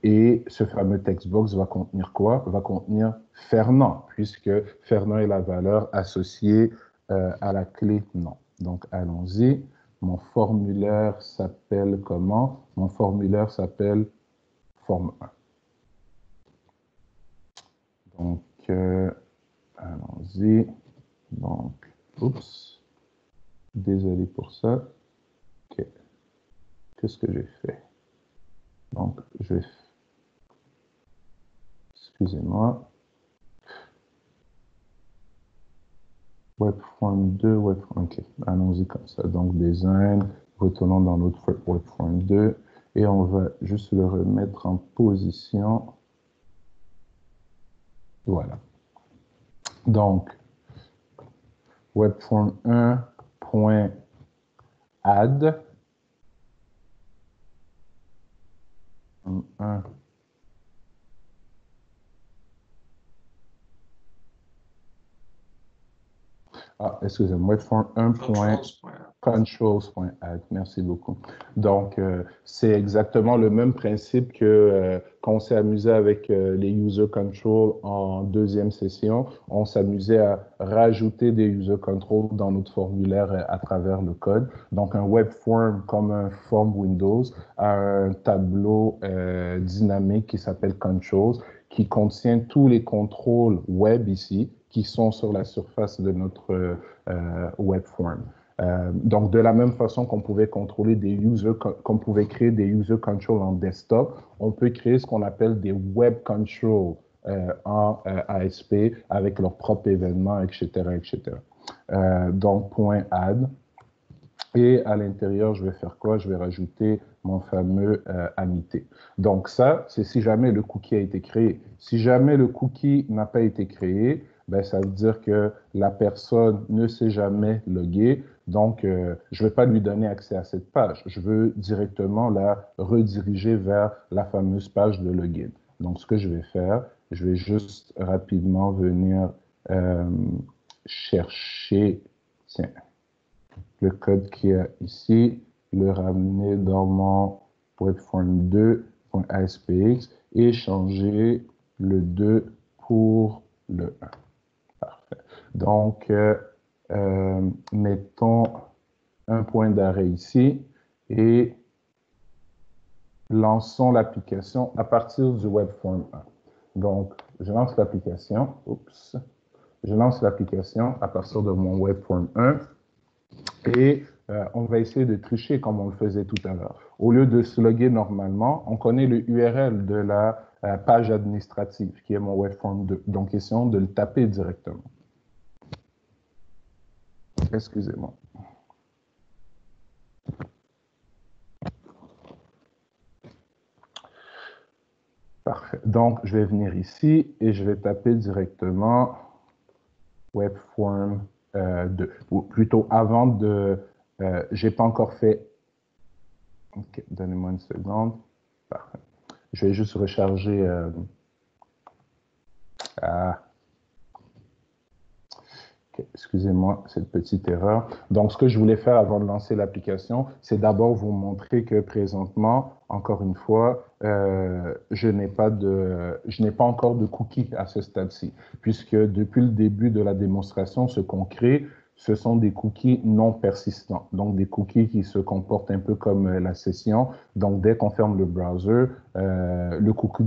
Et ce fameux textbox va contenir quoi? Va contenir Fernand, puisque Fernand est la valeur associée à la clé nom. Donc, allons-y. Mon formulaire s'appelle comment? Mon formulaire s'appelle forme 1. Donc, allons-y. Donc, oups. Désolé pour ça. OK. Qu'est-ce que j'ai fait? Donc, excusez-moi. Webform 2, OK, allons-y comme ça. Donc, design, retournons dans notre Webform 2 et on va juste le remettre en position. Voilà. Donc, Webform 1.add. 1. Ah, excusez-moi, Webform 1. Controls.add, merci beaucoup. Donc, c'est exactement le même principe que quand on s'est amusé avec les user controls en deuxième session. On s'amusait à rajouter des user controls dans notre formulaire à travers le code. Donc, un web form comme un form Windows a un tableau dynamique qui s'appelle controls, qui contient tous les contrôles web ici, qui sont sur la surface de notre web form. Donc, de la même façon qu'on pouvait contrôler qu'on pouvait créer des user controls en desktop, on peut créer ce qu'on appelle des web controls en ASP avec leurs propres événements, etc., etc. Donc, .add. Et à l'intérieur, je vais faire quoi? Je vais rajouter mon fameux amité. Donc ça, c'est si jamais le cookie a été créé. Si jamais le cookie n'a pas été créé, ben, ça veut dire que la personne ne s'est jamais loguée. Donc, je ne vais pas lui donner accès à cette page. Je veux directement la rediriger vers la fameuse page de login. Donc, ce que je vais faire, je vais juste rapidement venir chercher, tiens, le code qu'il y a ici, le ramener dans mon webform2.aspx et changer le 2 pour le 1. Parfait. Donc, mettons un point d'arrêt ici et lançons l'application à partir du webform 1. Donc, je lance l'application. Oups. Je lance l'application à partir de mon webform 1 et on va essayer de tricher comme on le faisait tout à l'heure. Au lieu de se loguer normalement, on connaît le URL de la page administrative qui est mon webform 2. Donc, essayons de le taper directement. Excusez-moi. Parfait. Donc, je vais venir ici et je vais taper directement Webform 2. Ou plutôt, avant de... j'ai pas encore fait... OK, donnez-moi une seconde. Parfait. Je vais juste recharger... Okay, excusez-moi, cette petite erreur. Donc, ce que je voulais faire avant de lancer l'application, c'est d'abord vous montrer que présentement, encore une fois, je n'ai pas encore de cookies à ce stade-ci, puisque depuis le début de la démonstration, ce qu'on crée, ce sont des cookies non persistants, donc des cookies qui se comportent un peu comme la session. Donc, dès qu'on ferme le browser, le cookie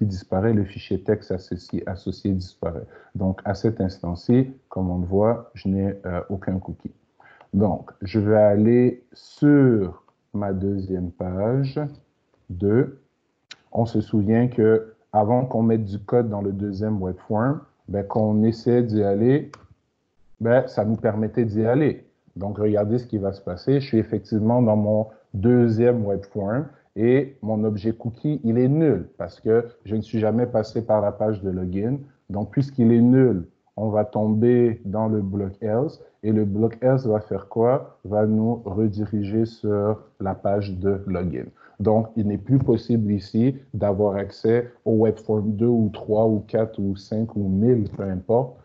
disparaît, le fichier texte associé disparaît. Donc, à cet instant-ci, comme on le voit, je n'ai aucun cookie. Donc, je vais aller sur ma deuxième page 2. On se souvient que avant qu'on mette du code dans le deuxième webform, ben, quand on essaie d'y aller, ben, ça nous permettait d'y aller. Donc, regardez ce qui va se passer. Je suis effectivement dans mon deuxième webform Et mon objet cookie, il est nul parce que je ne suis jamais passé par la page de login. Donc, puisqu'il est nul, on va tomber dans le bloc else et le bloc else va faire quoi? Va nous rediriger sur la page de login. Donc, il n'est plus possible ici d'avoir accès au webform 2 ou 3 ou 4 ou 5 ou 1000, peu importe,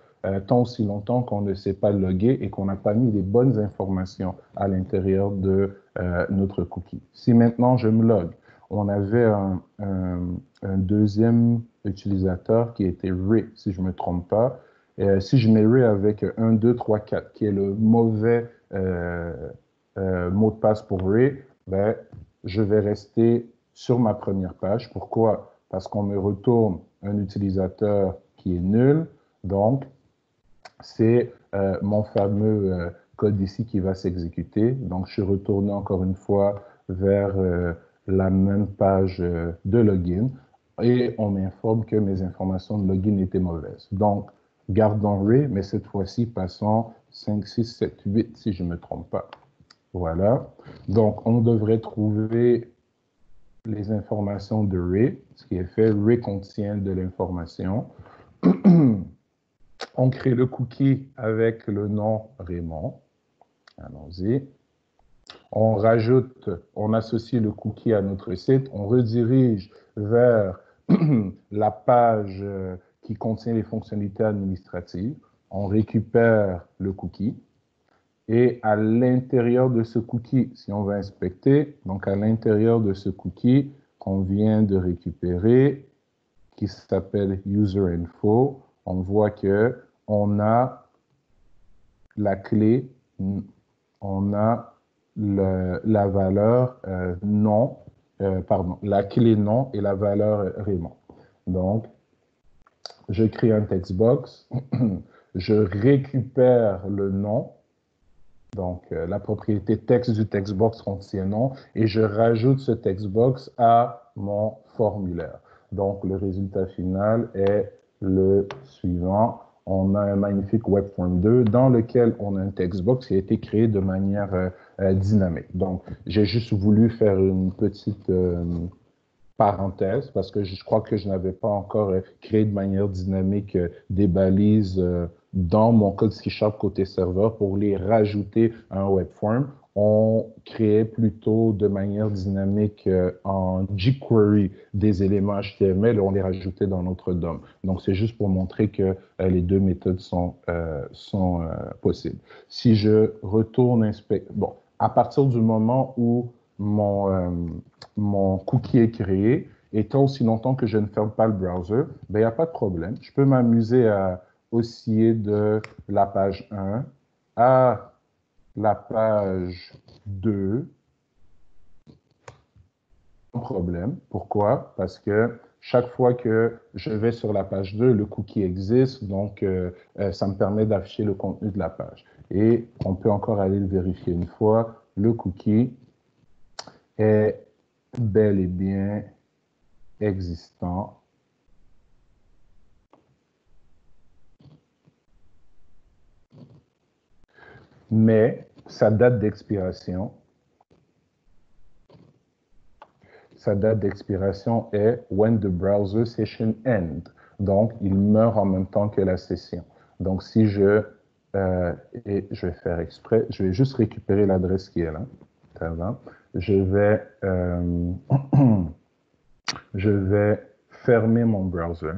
tant aussi longtemps qu'on ne s'est pas logué et qu'on n'a pas mis les bonnes informations à l'intérieur de notre cookie. Si maintenant je me log, on avait un deuxième utilisateur qui était Ray, si je ne me trompe pas. Si je mets Ray avec 1, 2, 3, 4, qui est le mauvais mot de passe pour Ray, ben, je vais rester sur ma première page. Pourquoi? Parce qu'on me retourne un utilisateur qui est nul. Donc, c'est mon fameux code ici qui va s'exécuter. Donc, je suis retourné encore une fois vers la même page de login et on m'informe que mes informations de login étaient mauvaises. Donc, gardons Ray, mais cette fois-ci, passons 5, 6, 7, 8, si je ne me trompe pas. Voilà. Donc, on devrait trouver les informations de Ray, ce qui est fait. Ray contient de l'information. On crée le cookie avec le nom Raymond. Allons-y. On rajoute, on associe le cookie à notre site. On redirige vers la page qui contient les fonctionnalités administratives. On récupère le cookie. Et à l'intérieur de ce cookie, si on va inspecter, donc à l'intérieur de ce cookie qu'on vient de récupérer, qui s'appelle User Info, on voit que on a la clé, on a la valeur nom, pardon, la clé nom et la valeur Raymond. Donc, je crée un textbox, je récupère le nom, donc la propriété texte du textbox contient nom, et je rajoute ce textbox à mon formulaire. Donc, le résultat final est le suivant. On a un magnifique Webform 2 dans lequel on a un textbox qui a été créé de manière dynamique. Donc, j'ai juste voulu faire une petite parenthèse parce que je crois que je n'avais pas encore créé de manière dynamique des balises dans mon code C# côté serveur pour les rajouter à un webform. On créait plutôt de manière dynamique en jQuery des éléments HTML et on les rajoutait dans notre DOM. Donc, c'est juste pour montrer que les deux méthodes sont possibles. Si je retourne inspecter, bon, à partir du moment où mon cookie est créé, et tant aussi longtemps que je ne ferme pas le browser, ben, il n'y a pas de problème. Je peux m'amuser à osciller de la page 1 à la page 2 sans problème. Pourquoi? Parce que chaque fois que je vais sur la page 2, le cookie existe, donc ça me permet d'afficher le contenu de la page. Et on peut encore aller le vérifier une fois. Le cookie est bel et bien existant. Mais sa date d'expiration est when the browser session end. Donc, il meurt en même temps que la session. Donc, si je, et je vais faire exprès, je vais juste récupérer l'adresse qui est là. Je vais, je vais fermer mon browser.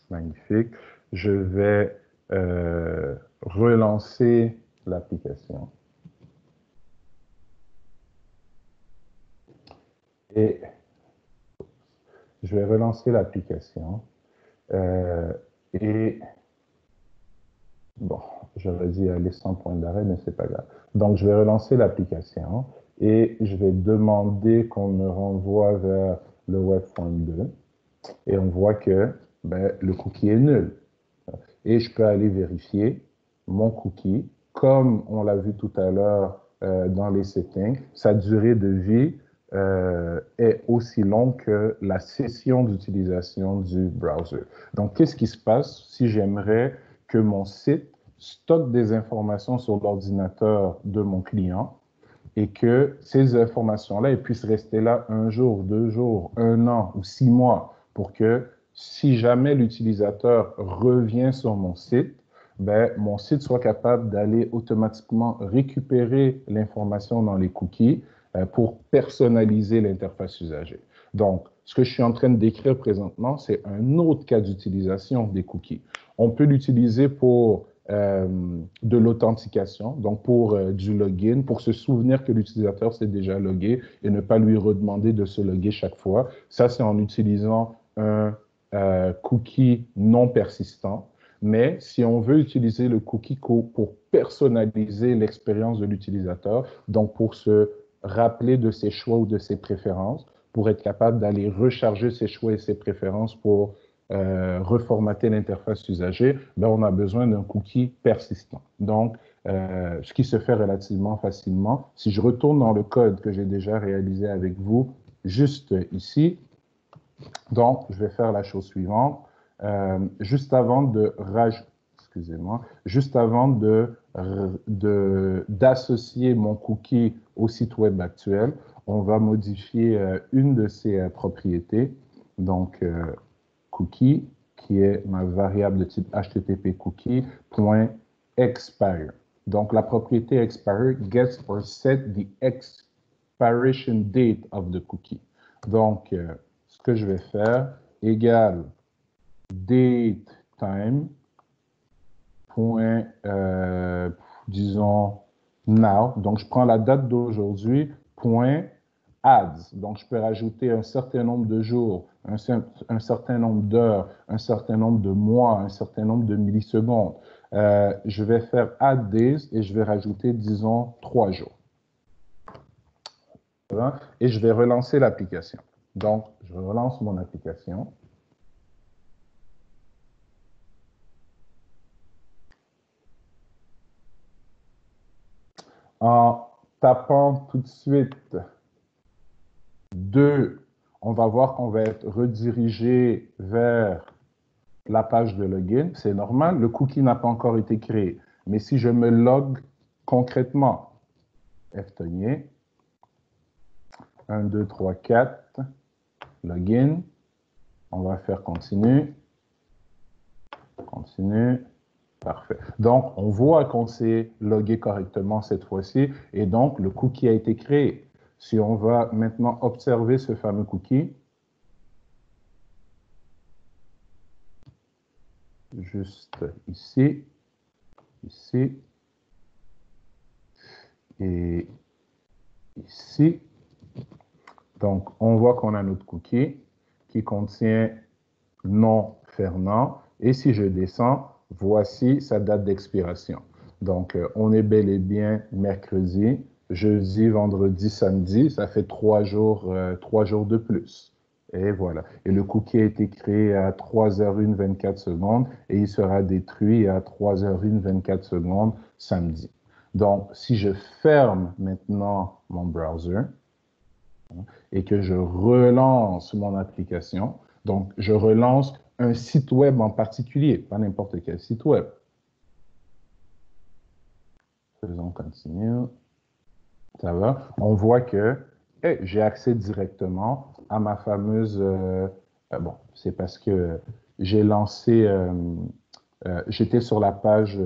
Magnifique. Je vais relancer l'application. Et je vais relancer l'application. Et bon, j'aurais dit aller sans point d'arrêt, mais c'est pas grave. Donc, je vais relancer l'application et je vais demander qu'on me renvoie vers le Webform 2. Et on voit que ben, le cookie est nul. Et je peux aller vérifier mon cookie. Comme on l'a vu tout à l'heure dans les settings, sa durée de vie est aussi longue que la session d'utilisation du browser. Donc, qu'est-ce qui se passe si j'aimerais que mon site stocke des informations sur l'ordinateur de mon client et que ces informations-là elles puissent rester là un jour, 2 jours, 1 an ou 6 mois pour que si jamais l'utilisateur revient sur mon site, ben, mon site soit capable d'aller automatiquement récupérer l'information dans les cookies pour personnaliser l'interface usager. Donc, ce que je suis en train de décrire présentement, c'est un autre cas d'utilisation des cookies. On peut l'utiliser pour de l'authentication, donc pour du login, pour se souvenir que l'utilisateur s'est déjà logué et ne pas lui redemander de se loguer chaque fois. Ça, c'est en utilisant un cookie non persistant. Mais si on veut utiliser le cookie pour personnaliser l'expérience de l'utilisateur, donc pour se rappeler de ses choix ou de ses préférences, pour être capable d'aller recharger ses choix et ses préférences pour reformater l'interface usager, ben, on a besoin d'un cookie persistant. Donc, ce qui se fait relativement facilement. Si je retourne dans le code que j'ai déjà réalisé avec vous, juste ici, donc, je vais faire la chose suivante. Juste avant de excusez-moi, juste avant d'associer mon cookie au site web actuel, on va modifier une de ses propriétés. Donc, cookie, qui est ma variable de type HTTP cookie, .expire. Donc, la propriété expire gets or set the expiration date of the cookie. Donc, ce que je vais faire, égale datetime, disons now. Donc, je prends la date d'aujourd'hui, point ads. Donc, je peux rajouter un certain nombre de jours, un certain nombre d'heures, un certain nombre de mois, un certain nombre de millisecondes. Je vais faire add days et je vais rajouter, disons, 3 jours. Et je vais relancer l'application. Donc, je relance mon application. En tapant tout de suite 2, on va voir qu'on va être redirigé vers la page de login. C'est normal, le cookie n'a pas encore été créé. Mais si je me log concrètement, Ftonier, 1, 2, 3, 4, login, on va faire continue, continue. Parfait. Donc, on voit qu'on s'est logué correctement cette fois-ci et donc le cookie a été créé. Si on va maintenant observer ce fameux cookie, juste ici, ici et ici. Donc, on voit qu'on a notre cookie qui contient nom Fernand et si je descends, voici sa date d'expiration. Donc, on est bel et bien mercredi, jeudi, vendredi, samedi. Ça fait 3 jours de plus. Et voilà. Et le cookie a été créé à 3h01 24 secondes et il sera détruit à 3h01 24 secondes samedi. Donc, si je ferme maintenant mon browser et que je relance mon application, donc je relance un site web en particulier, pas n'importe quel site web. Faisons continue. Ça va. On voit que j'ai accès directement à ma fameuse... bon, c'est parce que j'ai lancé... j'étais sur la page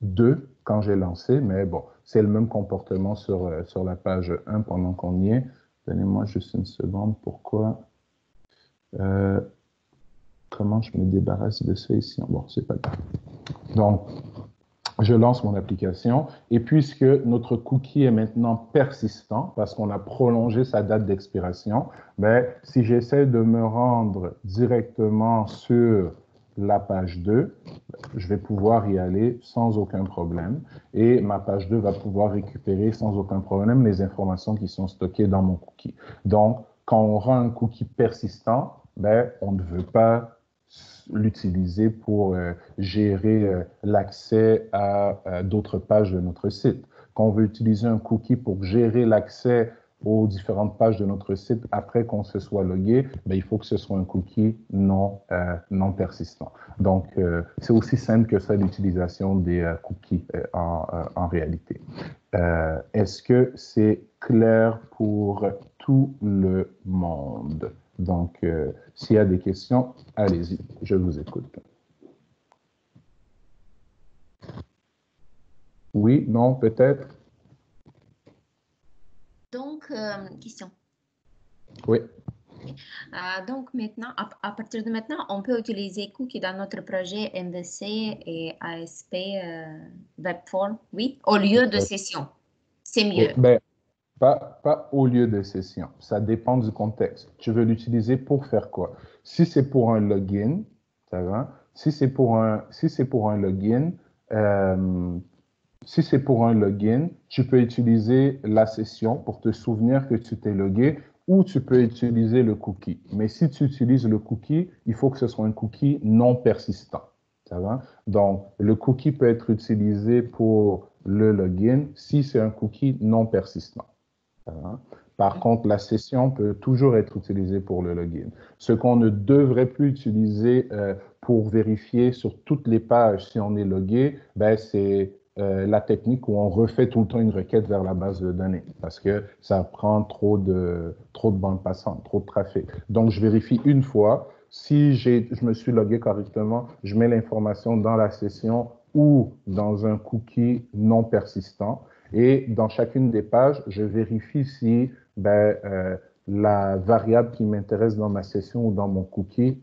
2 quand j'ai lancé, mais bon, c'est le même comportement sur la page 1 pendant qu'on y est. Donnez-moi juste une seconde. Pourquoi comment je me débarrasse de ça ici? Bon, c'est pas grave. Donc, je lance mon application et puisque notre cookie est maintenant persistant parce qu'on a prolongé sa date d'expiration, ben, si j'essaie de me rendre directement sur la page 2, je vais pouvoir y aller sans aucun problème et ma page 2 va pouvoir récupérer sans aucun problème les informations qui sont stockées dans mon cookie. Donc, quand on rend un cookie persistant, ben, on ne veut pas l'utiliser pour gérer l'accès à d'autres pages de notre site. Quand on veut utiliser un cookie pour gérer l'accès aux différentes pages de notre site après qu'on se soit logué, ben, il faut que ce soit un cookie non persistant. Donc, c'est aussi simple que ça, l'utilisation des cookies en réalité. Est-ce que c'est clair pour tout le monde? Donc, s'il y a des questions, allez-y, je vous écoute. Oui, non, peut-être? Donc, question. Oui. Donc, maintenant, à partir de maintenant, on peut utiliser Cookie dans notre projet MVC et ASP Webform, oui, au lieu de session. C'est mieux. Ben, pas au lieu de session. Ça dépend du contexte. Tu veux l'utiliser pour faire quoi? Si c'est pour un login, ça va? Euh, Si c'est pour un login, tu peux utiliser la session pour te souvenir que tu t'es logué ou tu peux utiliser le cookie. Mais si tu utilises le cookie, il faut que ce soit un cookie non persistant. Ça va? Donc, le cookie peut être utilisé pour le login si c'est un cookie non persistant. Ça va? Par contre, la session peut toujours être utilisée pour le login. Ce qu'on ne devrait plus utiliser pour vérifier sur toutes les pages si on est logué, ben, c'est la technique où on refait tout le temps une requête vers la base de données parce que ça prend trop de bandes passantes, trop de trafic. Donc, je vérifie une fois. Si je me suis logué correctement, je mets l'information dans la session ou dans un cookie non persistant. Et dans chacune des pages, je vérifie si la variable qui m'intéresse dans ma session ou dans mon cookie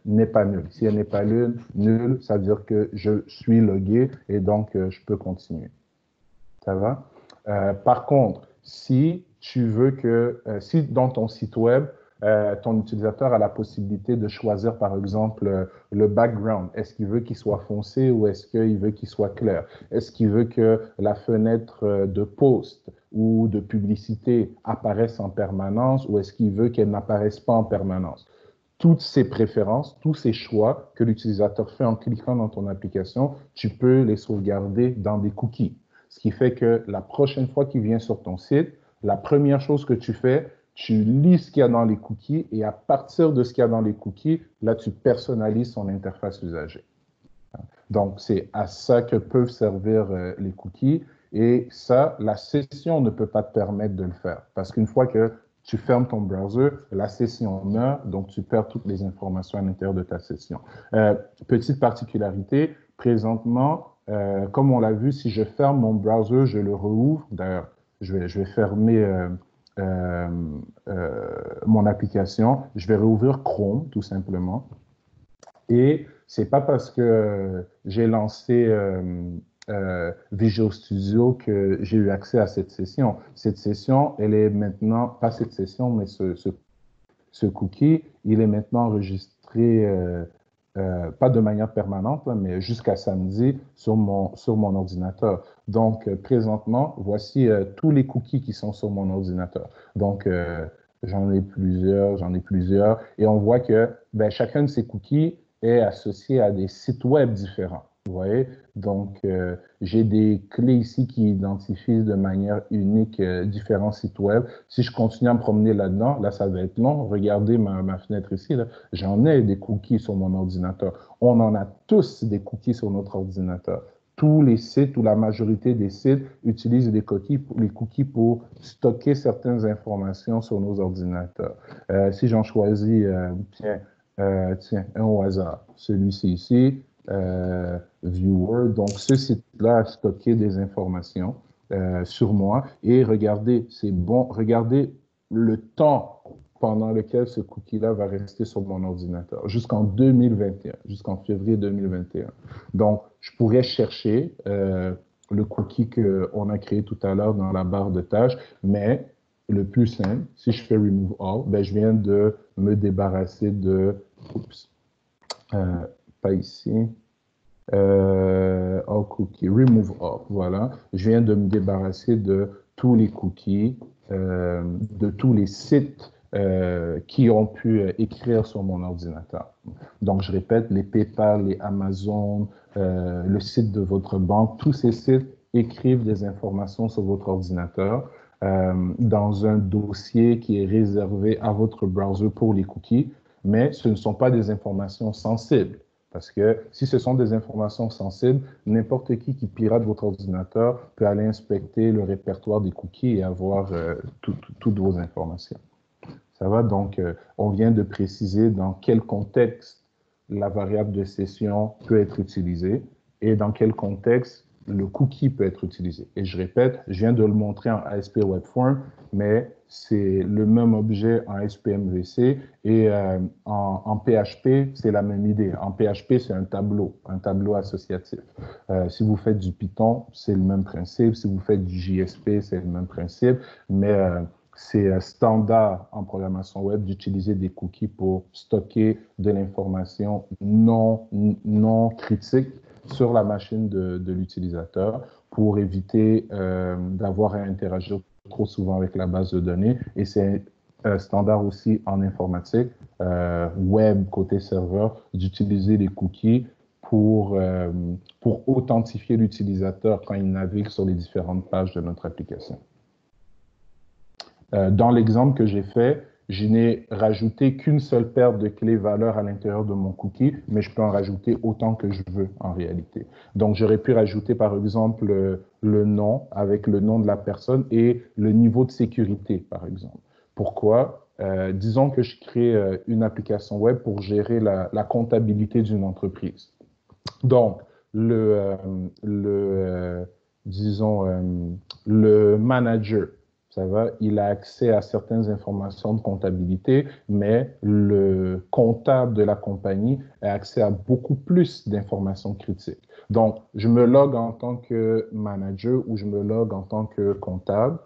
n'est pas nulle. Si elle n'est pas nulle, ça veut dire que je suis logué et donc je peux continuer. Ça va? Par contre, si tu veux si dans ton site web, ton utilisateur a la possibilité de choisir, par exemple, le background. Est-ce qu'il veut qu'il soit foncé ou est-ce qu'il veut qu'il soit clair? Est-ce qu'il veut que la fenêtre de post ou de publicité apparaisse en permanence ou est-ce qu'il veut qu'elle n'apparaisse pas en permanence? Toutes ces préférences, tous ces choix que l'utilisateur fait en cliquant dans ton application, tu peux les sauvegarder dans des cookies. Ce qui fait que la prochaine fois qu'il vient sur ton site, la première chose que tu fais, tu lis ce qu'il y a dans les cookies et à partir de ce qu'il y a dans les cookies, là, tu personnalises son interface usagée. Donc, c'est à ça que peuvent servir les cookies. Et ça, la session ne peut pas te permettre de le faire. Parce qu'une fois que tu fermes ton browser, la session meurt, donc tu perds toutes les informations à l'intérieur de ta session. Petite particularité, présentement, comme on l'a vu, si je ferme mon browser, je le rouvre. D'ailleurs, je vais fermer euh, mon application. Je vais rouvrir Chrome, tout simplement. Et c'est pas parce que j'ai lancé Visual Studio que j'ai eu accès à cette session. Cette session, elle est maintenant, pas cette session, mais ce cookie, il est maintenant enregistré, pas de manière permanente, là, mais jusqu'à samedi sur mon ordinateur. Donc, présentement, voici tous les cookies qui sont sur mon ordinateur. Donc, j'en ai plusieurs. Et on voit que ben, chacun de ces cookies est associé à des sites web différents. Vous voyez? Donc, j'ai des clés ici qui identifient de manière unique différents sites web. Si je continue à me promener là-dedans, là, ça va être long. Regardez ma fenêtre ici. J'en ai des cookies sur mon ordinateur. On en a tous des cookies sur notre ordinateur. Tous les sites ou la majorité des sites utilisent les cookies pour stocker certaines informations sur nos ordinateurs. Si j'en choisis, tiens, un au hasard, celui-ci ici, Viewer. Donc, ce site-là a stocké des informations sur moi. Et regardez, c'est bon. Regardez le temps pendant lequel ce cookie-là va rester sur mon ordinateur, jusqu'en 2021, jusqu'en février 2021. Donc, je pourrais chercher le cookie qu'on a créé tout à l'heure dans la barre de tâches, mais le plus simple, si je fais Remove All, ben, je viens de me débarrasser de... Oups, pas ici. All cookie, remove all, voilà. Je viens de me débarrasser de tous les cookies, de tous les sites qui ont pu écrire sur mon ordinateur. Donc, je répète, les PayPal, les Amazon, le site de votre banque, tous ces sites écrivent des informations sur votre ordinateur. dans un dossier qui est réservé à votre browser pour les cookies, mais ce ne sont pas des informations sensibles. Parce que si ce sont des informations sensibles, n'importe qui pirate votre ordinateur peut aller inspecter le répertoire des cookies et avoir toutes vos informations. Ça va? Donc, on vient de préciser dans quel contexte la variable de session peut être utilisée et dans quel contexte le cookie peut être utilisé. Et je répète, je viens de le montrer en ASP Webform, mais c'est le même objet en ASP MVC et en PHP, c'est la même idée. En PHP, c'est un tableau associatif. Si vous faites du Python, c'est le même principe. Si vous faites du JSP, c'est le même principe, mais c'est standard en programmation web d'utiliser des cookies pour stocker de l'information non critique sur la machine de l'utilisateur pour éviter d'avoir à interagir trop souvent avec la base de données. Et c'est standard aussi en informatique, web, côté serveur, d'utiliser les cookies pour authentifier l'utilisateur quand il navigue sur les différentes pages de notre application. Dans l'exemple que j'ai fait, je n'ai rajouté qu'une seule paire de clés valeurs à l'intérieur de mon cookie, mais je peux en rajouter autant que je veux en réalité. Donc, j'aurais pu rajouter par exemple le nom avec le nom de la personne et le niveau de sécurité, par exemple. Pourquoi? Disons que je crée une application web pour gérer la comptabilité d'une entreprise. Donc, disons, le manager, ça va, il a accès à certaines informations de comptabilité, mais le comptable de la compagnie a accès à beaucoup plus d'informations critiques. Donc, je me log en tant que manager ou je me log en tant que comptable,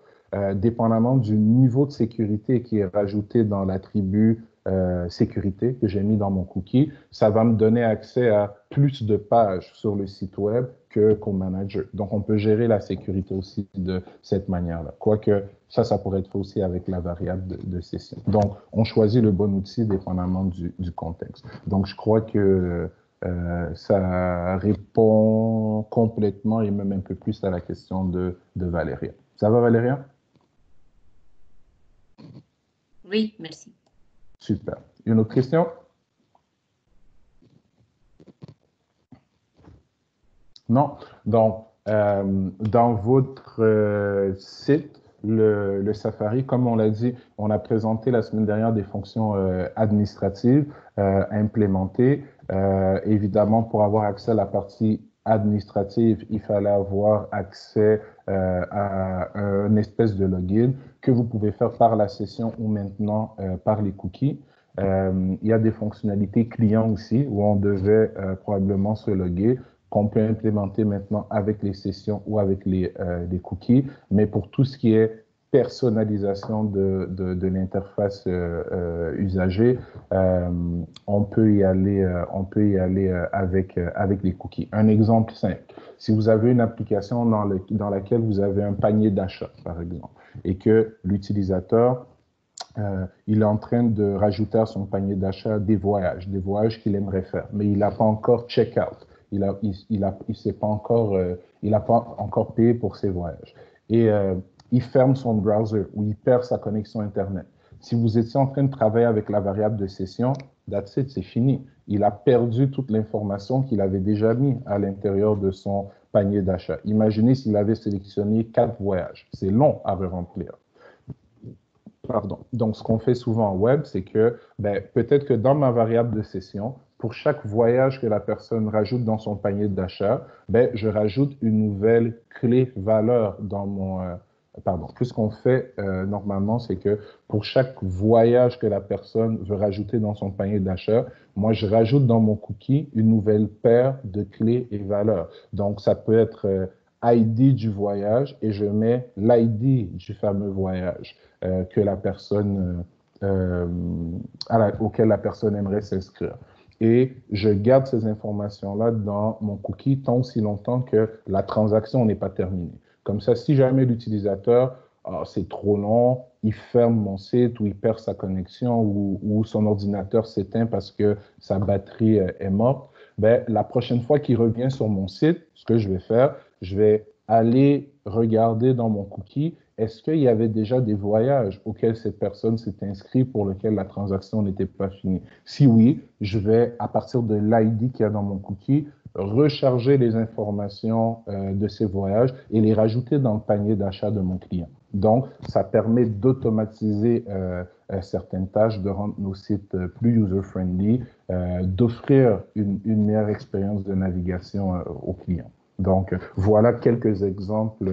dépendamment du niveau de sécurité qui est rajouté dans l'attribut sécurité que j'ai mis dans mon cookie, ça va me donner accès à plus de pages sur le site web qu'au manager. Donc, on peut gérer la sécurité aussi de cette manière-là. Quoique, ça pourrait être fait aussi avec la variable de session. Donc, on choisit le bon outil dépendamment du contexte. Donc, je crois que ça répond complètement et même un peu plus à la question de Valéria. Ça va, Valéria? Oui, merci. Super. Une autre question? Non? Donc, dans votre site, le Safari, comme on l'a dit, on a présenté la semaine dernière des fonctions administratives à implémenter. Évidemment, pour avoir accès à la partie administrative, il fallait avoir accès à une espèce de login que vous pouvez faire par la session ou maintenant par les cookies. Il y a des fonctionnalités clients aussi où on devait probablement se loguer qu'on peut implémenter maintenant avec les sessions ou avec les cookies. Mais pour tout ce qui est personnalisation de l'interface usager, on peut y aller avec les cookies. Un exemple simple, si vous avez une application dans laquelle vous avez un panier d'achat, par exemple, et que l'utilisateur il est en train de rajouter à son panier d'achat des voyages qu'il aimerait faire, mais il n'a pas encore check-out. Il n'a pas encore payé pour ses voyages. Et il ferme son browser ou il perd sa connexion Internet. Si vous étiez en train de travailler avec la variable de session, that's it, c'est fini. Il a perdu toute l'information qu'il avait déjà mis à l'intérieur de son panier d'achat. Imaginez s'il avait sélectionné 4 voyages. C'est long à re-remplir. Pardon. Donc, ce qu'on fait souvent en web, c'est que peut-être que dans ma variable de session, pour chaque voyage que la personne rajoute dans son panier d'achat, je rajoute une nouvelle clé valeur dans mon... pardon. Puis ce qu'on fait normalement, c'est que pour chaque voyage que la personne veut rajouter dans son panier d'achat, moi, je rajoute dans mon cookie une nouvelle paire de clés et valeurs. Donc, ça peut être ID du voyage et je mets l'ID du fameux voyage que la personne, auquel la personne aimerait s'inscrire. Et je garde ces informations-là dans mon cookie tant aussi longtemps que la transaction n'est pas terminée. Comme ça, si jamais l'utilisateur, c'est trop long, il ferme mon site ou il perd sa connexion ou son ordinateur s'éteint parce que sa batterie est morte, la prochaine fois qu'il revient sur mon site, ce que je vais faire, je vais aller regarder dans mon cookie est-ce qu'il y avait déjà des voyages auxquels cette personne s'est inscrite pour lesquels la transaction n'était pas finie? Si oui, je vais, à partir de l'ID qu'il y a dans mon cookie, recharger les informations de ces voyages et les rajouter dans le panier d'achat de mon client. Donc, ça permet d'automatiser certaines tâches, de rendre nos sites plus user-friendly, d'offrir une meilleure expérience de navigation aux clients. Donc, voilà quelques exemples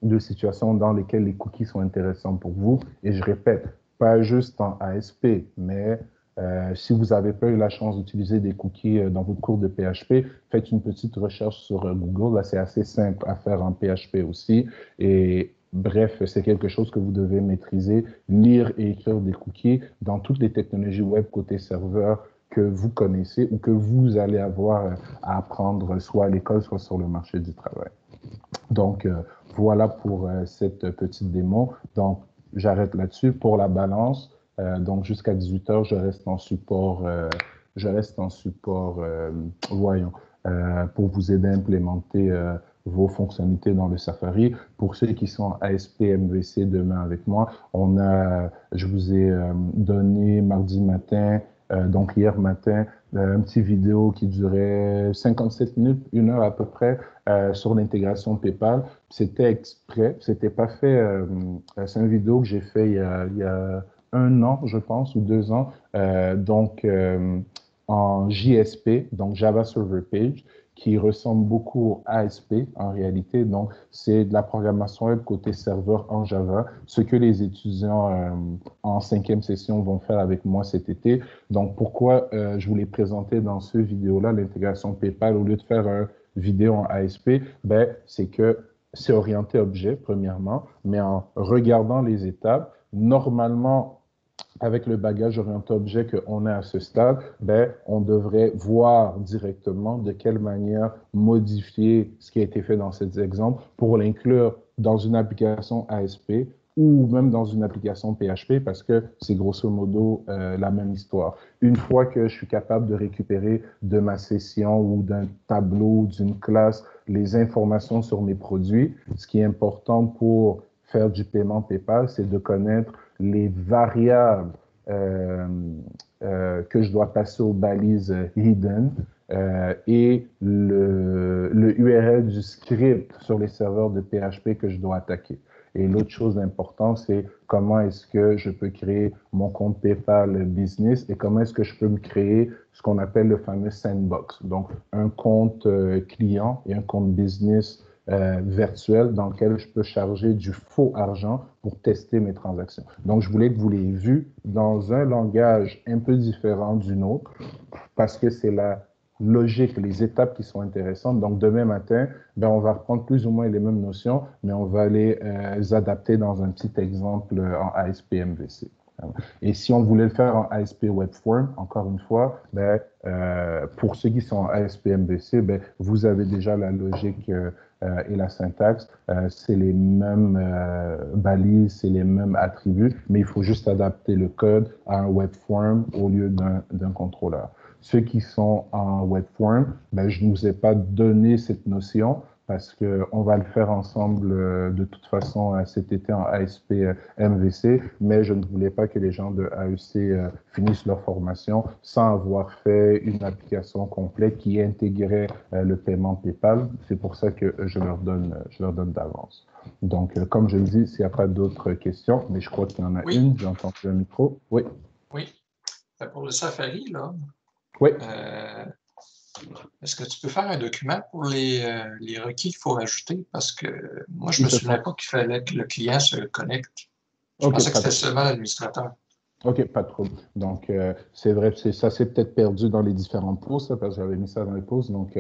de situations dans lesquelles les cookies sont intéressants pour vous. Et je répète, pas juste en ASP, mais si vous n'avez pas eu la chance d'utiliser des cookies dans votre cours de PHP, faites une petite recherche sur Google. Là, c'est assez simple à faire en PHP aussi. Et bref, c'est quelque chose que vous devez maîtriser, lire et écrire des cookies dans toutes les technologies web côté serveur que vous connaissez ou que vous allez avoir à apprendre soit à l'école, soit sur le marché du travail. Donc, voilà pour cette petite démo. Donc, j'arrête là-dessus. Pour la balance, donc jusqu'à 18 h, voyons, pour vous aider à implémenter vos fonctionnalités dans le Safari. Pour ceux qui sont ASP MVC demain avec moi, je vous ai donné mardi matin, donc hier matin, un petit vidéo qui durait 57 minutes, 1 heure à peu près, sur l'intégration PayPal. C'était exprès, c'était pas fait, c'est une vidéo que j'ai fait il y a 1 an, je pense, ou 2 ans, en JSP, donc Java Server Page, qui ressemble beaucoup à ASP en réalité. Donc, c'est de la programmation web côté serveur en Java, ce que les étudiants en 5e session vont faire avec moi cet été. Donc, pourquoi je vous l'ai présenté dans ce vidéo-là, l'intégration PayPal, au lieu de faire une vidéo en ASP, ben, c'est que c'est orienté objet, premièrement, mais en regardant les étapes, normalement, avec le bagage orienté objet qu'on a à ce stade, ben, on devrait voir directement de quelle manière modifier ce qui a été fait dans cet exemple pour l'inclure dans une application ASP ou même dans une application PHP parce que c'est grosso modo la même histoire. Une fois que je suis capable de récupérer de ma session ou d'un tableau, d'une classe, les informations sur mes produits, ce qui est important pour faire du paiement PayPal, c'est de connaître les variables que je dois passer aux balises hidden et le URL du script sur les serveurs de PHP que je dois attaquer. Et l'autre chose importante, c'est comment est-ce que je peux créer mon compte PayPal Business et comment est-ce que je peux me créer ce qu'on appelle le fameux sandbox. Donc, un compte client et un compte business virtuel dans lequel je peux charger du faux argent pour tester mes transactions. Donc, je voulais que vous l'ayez vu dans un langage un peu différent du nôtre parce que c'est la logique, les étapes qui sont intéressantes. Donc, demain matin, ben, on va reprendre plus ou moins les mêmes notions, mais on va les adapter dans un petit exemple en ASP MVC. Et si on voulait le faire en ASP Webform, encore une fois, ben, pour ceux qui sont en ASP MVC, ben, vous avez déjà la logique et la syntaxe. C'est les mêmes balises, c'est les mêmes attributs, mais il faut juste adapter le code à un Webform au lieu d'un contrôleur. Ceux qui sont en Webform, ben, je ne vous ai pas donné cette notion parce qu'on va le faire ensemble de toute façon cet été en ASP MVC, mais je ne voulais pas que les gens de AEC finissent leur formation sans avoir fait une application complète qui intégrait le paiement PayPal. C'est pour ça que je leur donne d'avance. Donc, comme je le dis, s'il n'y a pas d'autres questions, mais je crois qu'il y en a une, j'ai entendu un micro. Oui. Oui. Pour le Safari, là, oui. Est-ce que tu peux faire un document pour les requis qu'il faut ajouter? Parce que moi, je ne me souvenais pas qu'il fallait que le client se connecte. Je pensais que c'était seulement l'administrateur. OK, pas de trouble. Donc, c'est vrai, ça s'est peut-être perdu dans les différents posts, parce que j'avais mis ça dans les posts. Donc,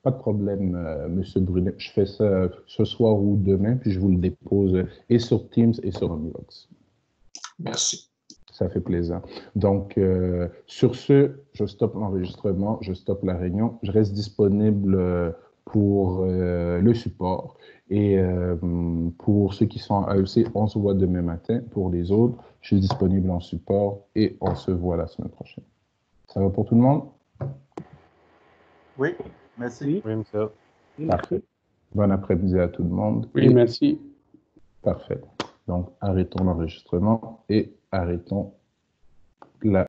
pas de problème, M. Brunet. Je fais ça ce soir ou demain, puis je vous le dépose et sur Teams et sur Omnivox. Merci. Ça fait plaisir. Donc, sur ce, je stoppe l'enregistrement, je stoppe la réunion. Je reste disponible pour le support. Et pour ceux qui sont en AEC, on se voit demain matin. Pour les autres, je suis disponible en support et on se voit la semaine prochaine. Ça va pour tout le monde? Oui, merci. Oui, monsieur. Parfait. Bon après-midi à tout le monde. Oui, merci. Parfait. Donc, arrêtons l'enregistrement et arrêtons la